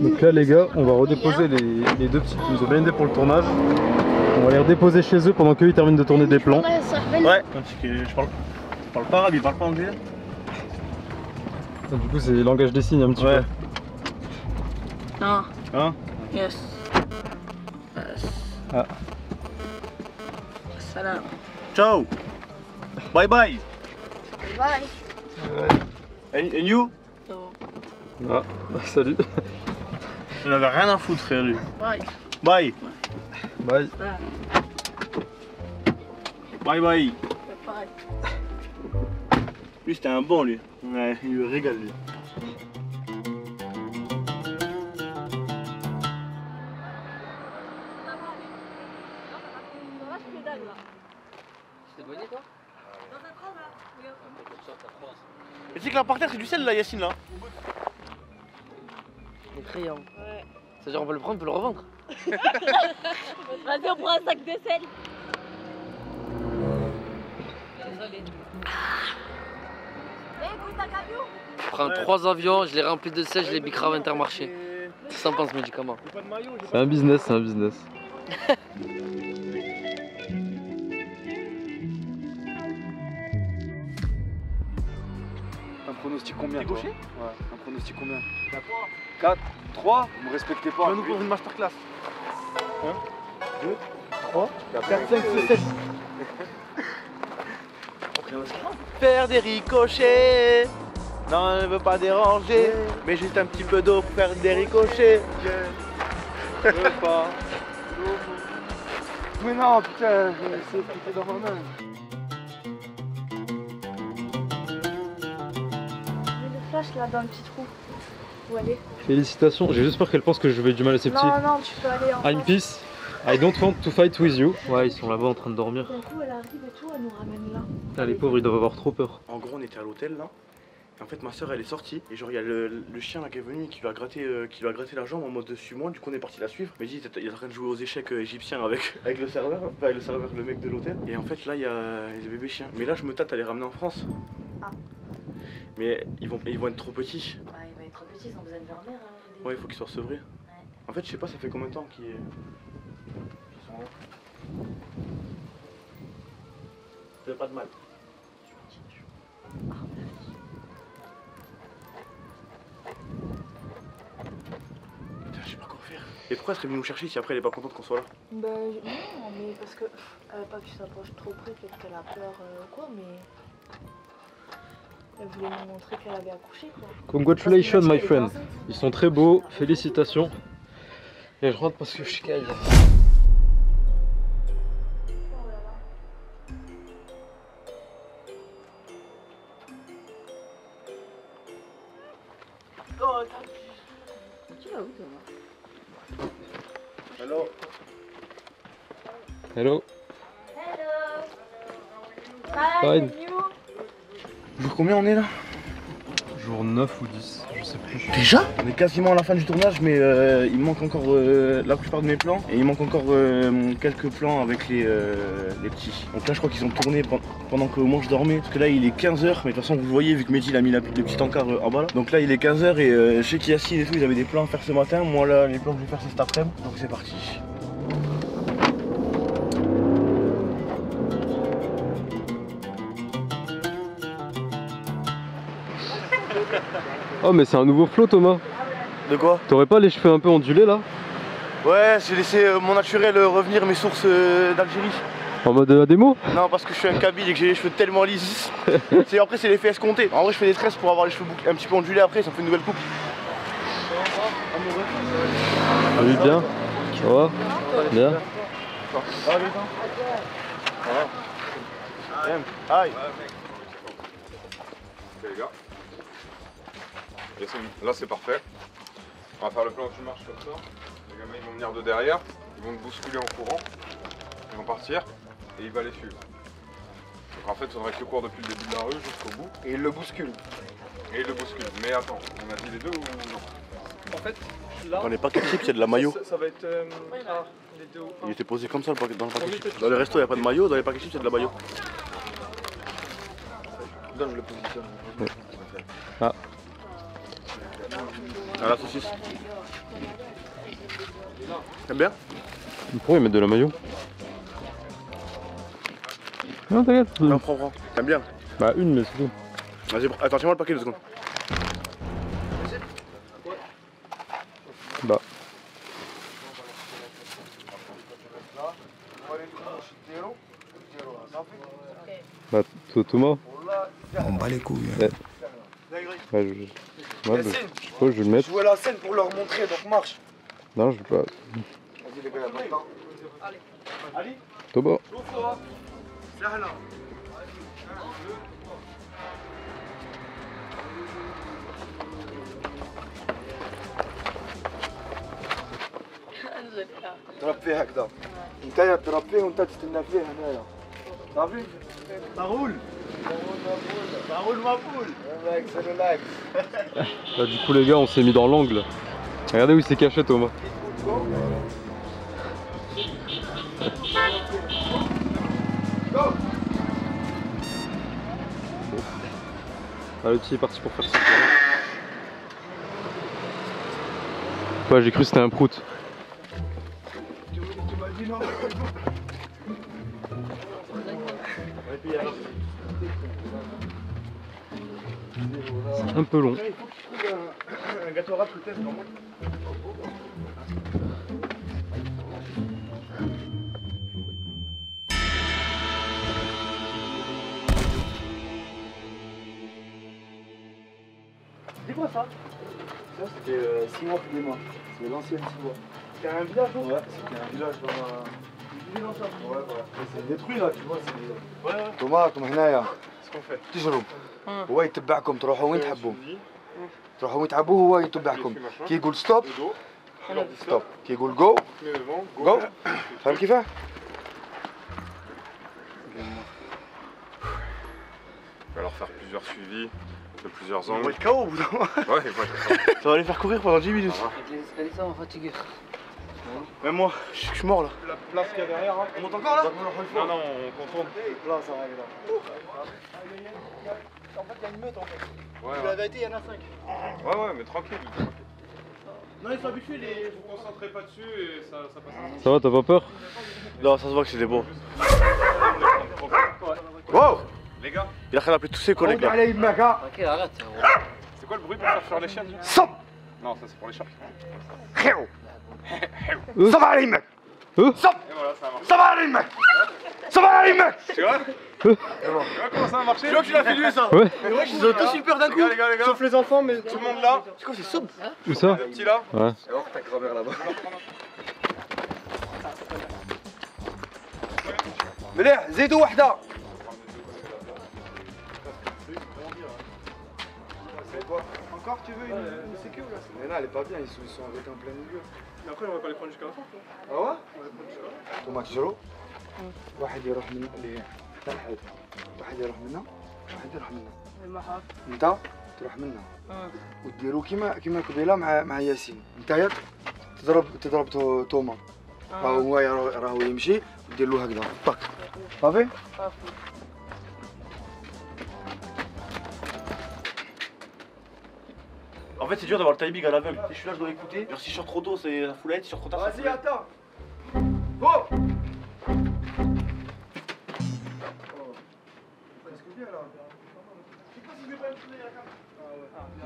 Donc là les gars, on va redéposer les deux petits qui nous ont bien aidé pour le tournage. On va les redéposer chez eux pendant qu'eux ils terminent de tourner des plans. Ouais, je parle pas arabe, il parle pas anglais. Du coup c'est langage des signes un petit peu. Non. Hein? Yes. Ah. Salam. Ciao. Bye bye. Bye. And you? Ah, salut. J'en avais rien à foutre, frère, lui. Bye. Bye. Bye. Bye bye. Bye. Lui, c'était un bon, lui. Ouais, il me régale, lui. Mais tu sais que là par terre c'est du sel là, Yacine là. Les crayons. Ouais. C'est-à-dire on peut le prendre, on peut le revendre. Vas-y, on prend un sac de sel. Je prends 3 avions, je les remplis de sel, je les bicrave à Intermarché. Ça pense médicaments. C'est un business, c'est un business. Un pronostic combien toi? Ouais, un pronostic combien? 4, 3, vous me respectez pas. Tu vas nous pour une masterclass. 1, 2, 3, 4, 5, 6, 7. Faire des ricochets. Non, on ne veut pas déranger, mais juste un petit peu d'eau pour faire des ricochets. Je veux pas. Mais non, putain, c'est dans ma main. Flash là dans le petit trou. Où aller? Félicitations, j'ai juste peur qu'elle pense que je vais du mal à ces petits. Non, non, tu peux aller en I'm peace. I don't want to fight with you. Ouais, ils sont là-bas en train de dormir. D'un coup, elle arrive et tout, elle nous ramène là. Ah, les pauvres, ils doivent avoir trop peur. En gros, on était à l'hôtel là. Et en fait, ma soeur elle est sortie. Et genre, il y a le chien là qui est venu et qui lui a gratté la jambe en mode suis-moi. Du coup, on est parti la suivre. Mais il est en train de jouer aux échecs égyptiens avec le serveur. Enfin, avec le serveur, le mec de l'hôtel. Et en fait, là, il y a les bébés chiens. Mais là, je me tâte à les ramener en France. Ah. Mais ils vont être trop petits. Ouais, ils vont être trop petits, ils ont besoin de leur mère. Hein, ouais, il faut qu'ils soient sevrés. Ouais. En fait, je sais pas, ça fait combien de temps qu'ils sont là. Ça fait pas de mal. Putain, je sais pas quoi faire. Et pourquoi elle serait venue nous chercher si après elle est pas contente qu'on soit là? Bah non, mais parce que elle veut pas que tu s'approches trop près, peut-être qu'elle a peur quoi, mais elle voulait nous montrer qu'elle avait accouché quoi. Congratulations my friend. Ils sont très beaux, félicitations. Et je rentre parce que je caille. Oh, tu vas où toi? Hello. Hello. Hello. Fine. Jour combien on est là? Jour 9 ou 10, je sais plus. Déjà? On est quasiment à la fin du tournage, mais il me manque encore la plupart de mes plans. Et il manque encore quelques plans avec les petits. Donc là je crois qu'ils ont tourné pendant que moi je dormais. Parce que là il est 15 h, mais de toute façon vous le voyez vu que Mehdi il a mis le petit encart en bas là. Donc là il est 15 h et je sais qu'Yacine et tout ils avaient des plans à faire ce matin. Moi là les plans que je vais faire c'est cet après-midi. Donc c'est parti. Oh mais c'est un nouveau flow Thomas. De quoi? T'aurais pas les cheveux un peu ondulés là? Ouais, j'ai laissé mon naturel revenir mes sources d'Algérie. En mode démo? Non, parce que je suis un kabyle et que j'ai les cheveux tellement lisses. Après c'est l'effet escompté. En vrai je fais des tresses pour avoir les cheveux un petit peu ondulés après, ça me fait une nouvelle coupe. Ah oui, bien. Ça va? Bien. Ça va, Gaëtan? Ça va. Aïe. Ok les gars. Là c'est parfait. On va faire le plan où tu marches comme ça. Les gamins ils vont venir de derrière, ils vont te bousculer en courant, ils vont partir et il va les suivre. Donc en fait il faudrait que tu cours depuis le début de la rue jusqu'au bout. Et il le bouscule. Et il le bouscule. Mais attends, on a dit les deux ou non? En fait, Dans les paquets de chips, il y a de la maillot. Ça va être. Les deux. Il était posé comme ça dans le paquet de chips. Dans les restos, il n'y a pas de maillot, dans les paquets de chips, il y a de la maillot. Donne, je le positionne. Ah. Ah, la saucisse. T'aimes bien? Pourquoi ils mettent de la maillot? Non, t'inquiète. Non, prends. T'aimes bien? Bah, une, mais c'est tout. Vas-y, attends, tiens-moi le paquet 2 secondes. Bah. Bah, Thomas. On bat les couilles. Ouais, ouais, je sais pas, je vais le mettre. Jouer la scène pour leur montrer, donc marche. Non, je vais pas. Vas-y les gars, y'a pas de temps. Allez. Thomas. تضرب فيه هكذا انت تضرب فيه وانت تستنى فيه هنايا صافي Raoul ma poule. Là, du coup, les gars, on s'est mis dans l'angle. Regardez où il s'est caché, Thomas. Ah, le petit est parti pour faire ça. Ouais, j'ai cru que c'était un prout. C'est un peu long. Un gâteau rap peut-être, non? C'est quoi ça? Ça c'était 6 mois plus des mois. C'est l'ancienne 6 mois. C'était un village, non? Ouais, c'était un village dans ma... Ouais, voilà. C'est détruit là, tu vois. Ouais. توماكم هنايا Qu'est-ce qu'on fait? تجروا هو يتبعكم تروحوا وين تحبوا تروحوا وين تحبوا هو يتبعكم كي يقول ستوب ستوب كي يقول جو جو فاهم كيفاه؟ Il va leur faire plusieurs suivis de plusieurs angles. Ils vont être KO au bout d'un moment. Ouais, ils vont être KO. Ça va les faire courir pendant 10 minutes. Les escaliers, ça m'a fatigué. Même moi, je suis mort là. La place qu'il y a derrière, hein. On monte encore là? Non, non, on contourne. Là, ça arrive là. En fait, il y a une meute en fait. Ouais, La vérité, il y en a 5. ouais, mais tranquille. Non, ils sont habitués les. Vous concentrez pas dessus et ça passe. Ça va, t'as pas peur? Non, ça se voit que c'est des bons. Wow! Les gars, Il a rien appelé tous ses collègues là. Ok, arrête. c'est quoi le bruit pour faire fuir les chiens? Stop! Non, ça c'est pour les chats. صب على يمك صب صب على يمك صب على يمك Tu vois? Tu vois comment ça va marcher? Tu vois que tu l'as filmé ça? Ouais. Mais ouais, ils ont tous eu peur d'un coup. Les gars. Sauf les enfants, mais Tout le monde là. c'est quoi, c'est soupe? Où ça? Le petit là. Ouais. ta grand-mère là-bas مليح زيدوا وحده Encore, tu veux une sécu ou là? Mais là elle est pas bien, ils sont arrêtés en plein milieu. Mais après, on va pas les prendre jusqu'à la fin. اه On va les prendre jusqu'à la fin. انتوما تجروا واحد يروح من اللي حتى الحد واحد يروح منا واحد يروح منا انت تروح منا وديروا كيما قبيله مع ياسين انت تضرب توما هو راهو يمشي ودير له هكذا طاك صافي En fait, c'est dur d'avoir le timing à l'aveugle. Si je suis là, je dois écouter. Genre, si je sors trop tôt, c'est la foulette. Si je sors trop tard, c'est la vas-y foulette. attends go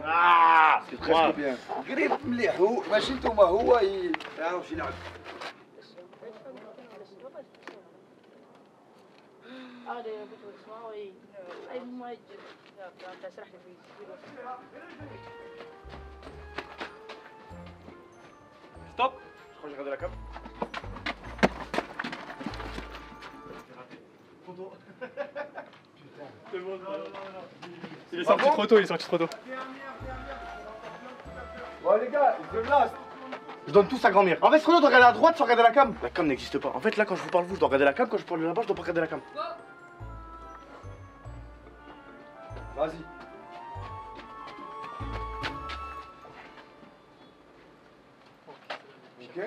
Ah, c'est presque bien قريب مليح هو ماشي نتوما هو يعرف يلعب Stop. Je crois que j'ai regardé la cam. C'est bon, il est sorti trop tôt, il est sorti trop tôt. Ouais les gars, je last. Je donne tout sa grand-mère. En fait, ce qu'on doit regarder à droite sans regarder la cam. La cam n'existe pas. En fait, là, quand je vous parle, vous, je dois regarder la cam. Quand je parle là-bas, je dois pas regarder la cam. Vas-y. Ok.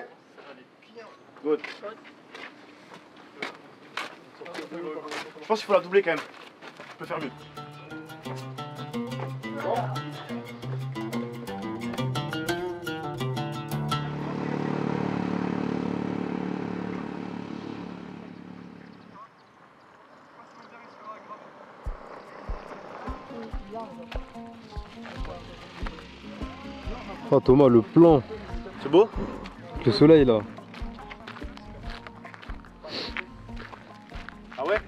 Good. Je pense qu'il faut la doubler quand même. Je peux faire mieux. Oh Thomas, le plan. C'est beau? Le soleil là. Ah ouais?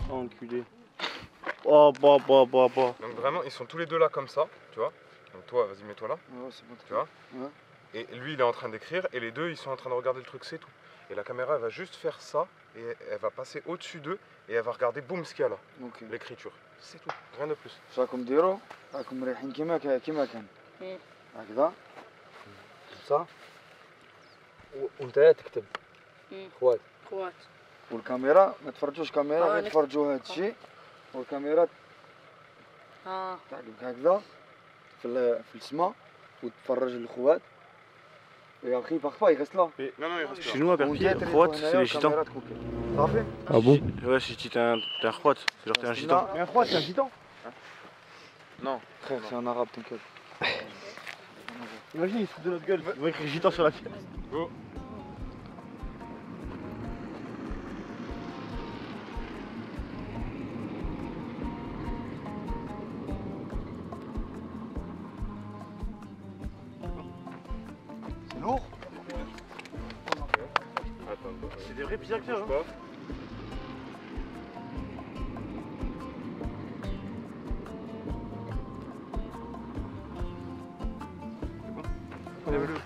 Oh, enculé. Oh, bah. Donc vraiment, ils sont tous les deux là comme ça, tu vois. Donc toi, vas-y, mets-toi là. Ouais, c'est bon. Tu vois? Ouais. Et lui, il est en train d'écrire et les deux, ils sont en train de regarder le truc, c'est tout. Et la caméra, elle va juste faire ça et elle va passer au-dessus d'eux et elle va regarder, boum, ce qu'il y a là. Ok. L'écriture. C'est tout, rien de plus. راكم ديروا راكم رايحين كيما كان هكذا صح وانت تكتب خوات والكاميرا ما تفرجوش كاميرا غير تفرجوا هذا الشيء والكاميرا تعقب هكذا في السماء وتفرج الخوات يا اخي parfois il reste là. Non, il reste là. Chez nous à Perpignan, Croate, c'est les gitans. Ah bon? Ouais, si t'es un Croate, c'est genre t'es un gitan. Mais un Croate, c'est un gitan? Non. Frère, c'est un arabe, t'inquiète. Imagine, ils se foutent de notre gueule, ils vont écrire gitan sur la pièce. Go. C'est lourd? C'est des vrais petits acteurs. Hein.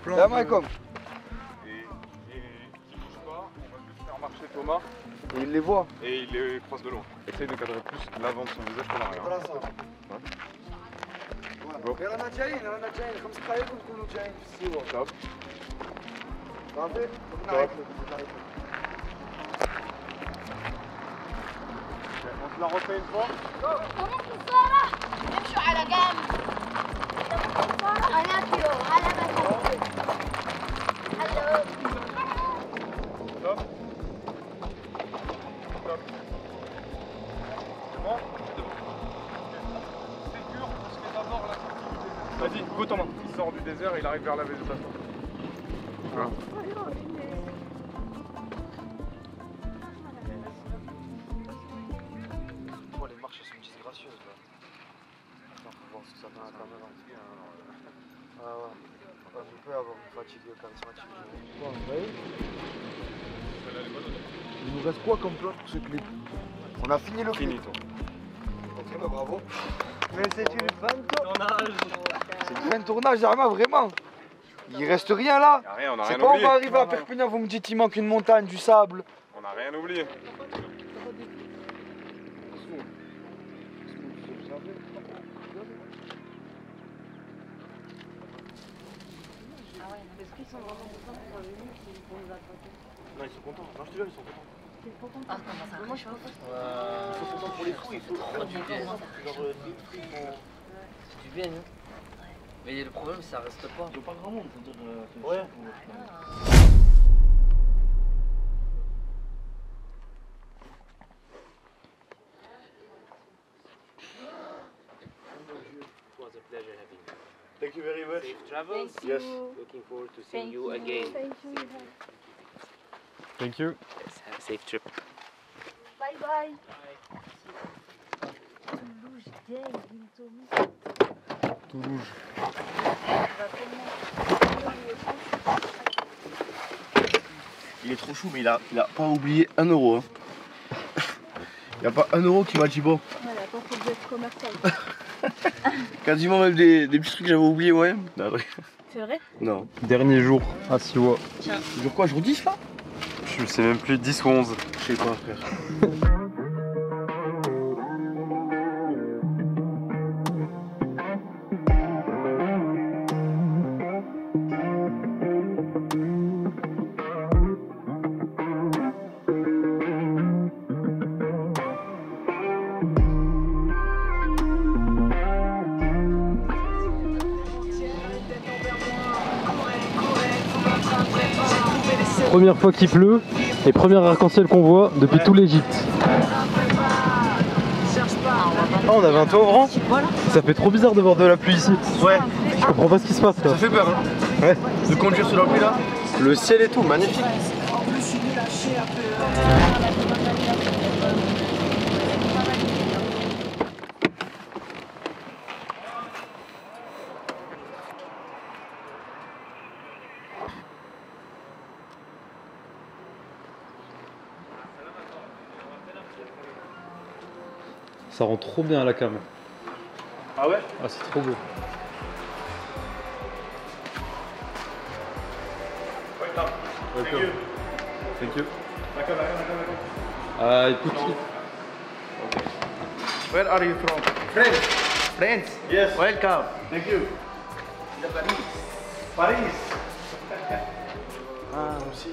Salam alaikum. Et qui bouge pas, on va juste faire marcher Thomas. Et il les voit. Et il les croise de loin. Essaye de cadrer plus l'avant de son visage que l'arrière. رانا جايين 5 دقائق ونكونوا جايين في السيوة. Top. صافي؟ On se la refait une fois. امشوا على جنب. انا كيلو على مكان. هلو. Top. Top. C'est bon? C'est dur parce que d'abord la sortie du désert. Vas-y, go Thomas. Il sort du désert et il arrive vers la végétation. Voilà. Les marches sont disgracieuses là. Attends, faut voir ce que ça donne à la caméra. Ah ouais. Je peux avoir une fatigue charismatique. Vous voyez? Il nous reste quoi comme plan pour ce clip? On a fini le clip. Ok, bah bravo. Mais c'est une fin de tournage. C'est une fin de tournage, Zama, vraiment. Il reste rien là. Y'a rien, on a C'est rien pas oublié. on va arriver à Perpignan, vous me dites il manque une montagne, du sable. On n'a rien oublié. Est-ce qu'ils sont vraiment contents d'être venus qu'ils vont nous attraper? Non, ils sont contents. Non, je te jure, ils sont contents. T'es trop content? Moi, je suis pas contente. Ils sont contents pour les fous, il faut trop du bien. C'est du bien, hein. Mais le problème, ça reste pas. Ils ont pas grand monde, faut dire. Ouais. It was a pleasure having you. Thank you very much. Safe travels. Thank you. Yes. Looking forward to seeing you again. Thank you. Thank you. Yes, have a safe trip. Bye bye. Toulouse. Il est trop chou, mais il a pas oublié 1 euro. Hein. Il n'y a pas 1 euro qui m'a dit bon. Ouais, il a pas fait de geste commercial. Quasiment même des petits trucs que j'avais oubliés moi-même. C'est vrai? Non. Dernier jour à Siwa. Jour quoi? Jour 10 là? Je sais même plus, 10 ou 11. Je sais pas frère. Première fois qu'il pleut et premier arc-en-ciel qu'on voit depuis tout l'Égypte. Ah, on avait un toit orange. Ça fait trop bizarre de voir de la pluie ici. Ouais. Je comprends pas ce qui se passe là. Ça fait peur, hein. Ouais. De conduire sous la pluie là. Le ciel et tout, magnifique. Ça rend trop bien à la cam. Ah ouais? Ah, c'est trop beau. Thank you. Thank you. I put it. Where are you from? France. France? Yes. Welcome. Thank you. Paris. Paris. Ah, aussi.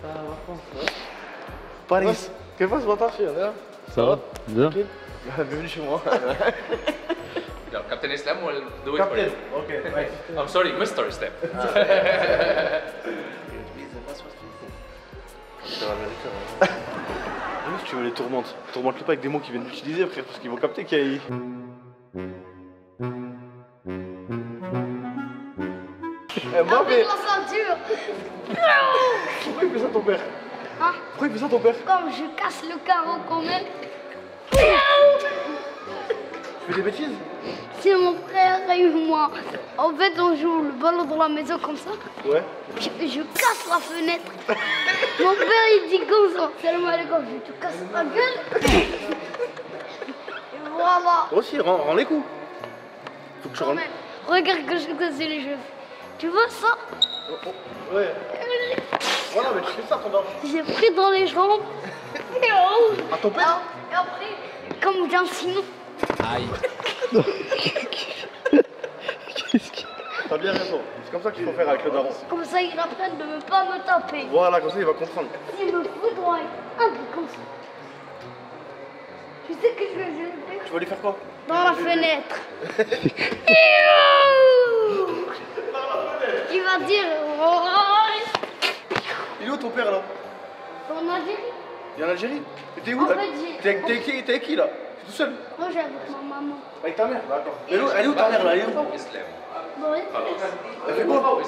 Ah, France. Paris. Que passe votre fille là? Ça va? Bien. Bienvenue chez moi. Captain Islam will do it for you. Okay, nice. I'm sorry, Mr. Islam. Tu veux les tourmentes. Tourmente-le pas avec des mots qu'ils viennent d'utiliser, frère, parce qu'ils vont capter qu'il y a. Avec la ceinture. Pourquoi il fait ça ton père? Hein? Pourquoi il fait ça ton père? Comme je casse le carreau quand même. Tu fais des bêtises? C'est mon frère et moi. En fait, on joue le ballon dans la maison comme ça. Ouais. Je casse la fenêtre. Mon père il dit comme ça. Salam alaikum, je te casse la gueule. Et voilà. Toi aussi, rends les coups. Faut que je Quand rende. même. Regarde que je casse les cheveux. Tu vois ça? Ouais. Voilà, mais tu fais ça pendant. J'ai pris dans les jambes. À ton père? Et après, comme Jean Simon. Aïe. Qu'est-ce qu'il... T'as bien raison. C'est comme ça qu'il faut faire avec le daron. Comme ça, il apprend de ne pas me taper. Voilà, comme ça il va comprendre. Il me foudroie. Un peu comme ça. Tu sais que je vais le faire? Tu vas lui faire quoi? Dans la fenêtre. Il va dire. Il est où ton père là? En Algérie. Il est en Algérie? Et t'es où En là? fait, T'es avec qui là? T'es tout seul? Moi, j'ai avec ma maman. Avec ta mère? D'accord. Elle est où ta mère là? Elle est où? Bon, Elle fait quoi?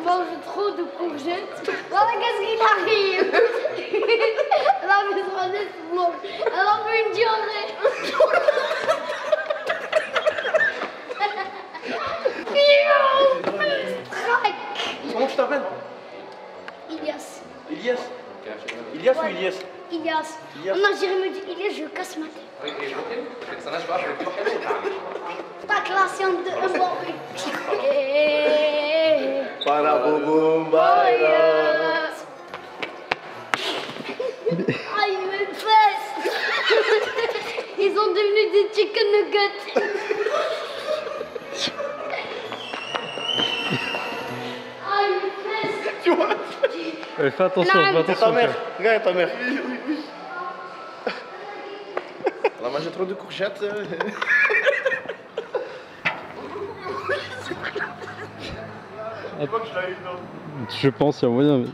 je mange trop de courgettes. Voilà, qu'est-ce qu'il arrive? Elle a besoin d'être Elle a fait une diarrhée. Comment tu t'appelles? Ilias. Ilias? Ilias ou Ilias? Ilias. En Algérie, me dit Ilias, je casse ma tête. Ta classe en deux. Aïe, mes fesses. Ils sont devenus des chicken nuggets. Aïe, mes fesses. Tu vois? Fais attention, fais attention. Ta mère. Regarde ta mère. Oui. Elle a mangé trop de courgettes. Je pense qu'il y a moyen. Mais...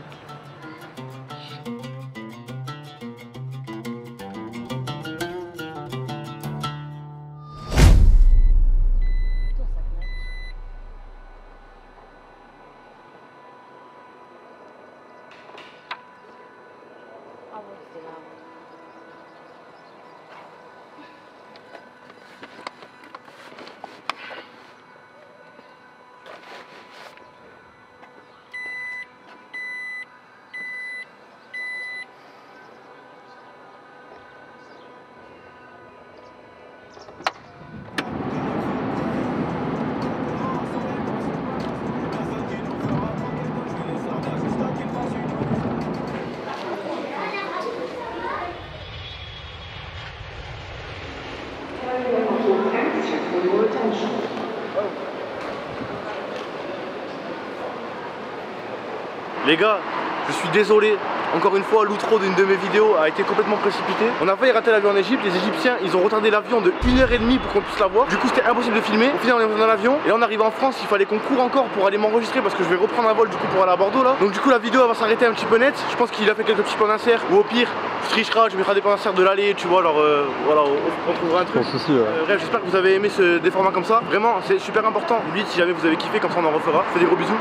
Les gars, je suis désolé, Encore une fois, l'outro d'une de mes vidéos a été complètement précipité. On a failli rater l'avion en Égypte. Les Égyptiens, ils ont retardé l'avion de 1h30 pour qu'on puisse la voir. Du coup, c'était impossible de filmer. Au final, on est dans l'avion. Et là, on arrive en France. Il fallait qu'on court encore pour aller m'enregistrer parce que je vais reprendre un vol du coup pour aller à Bordeaux là. Donc du coup, la vidéo elle va s'arrêter un petit peu net. Je pense qu'il a fait quelques petits points d'insert. Ou au pire, je tricherai, je mettrai des points d'insert de l'aller. Tu vois, alors voilà, on trouvera un truc. Souci, ouais. Bref, j'espère que vous avez aimé des formats comme ça. Vraiment, c'est super important. Dites si jamais vous avez kiffé, comme ça on en refera. Je fais des gros bisous.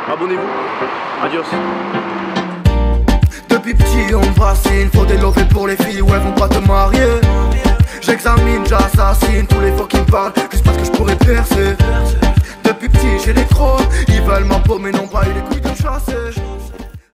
Abonnez-vous. Adios. Depuis petit on me fascine, faut des lovés pour les filles où elles vont pas te marier. J'examine, j'assassine tous les fois qui me parlent, juste parce que je pourrais percer. Depuis petit j'ai des crocs, ils veulent ma peau mais n'ont pas eu les couilles de me chasser.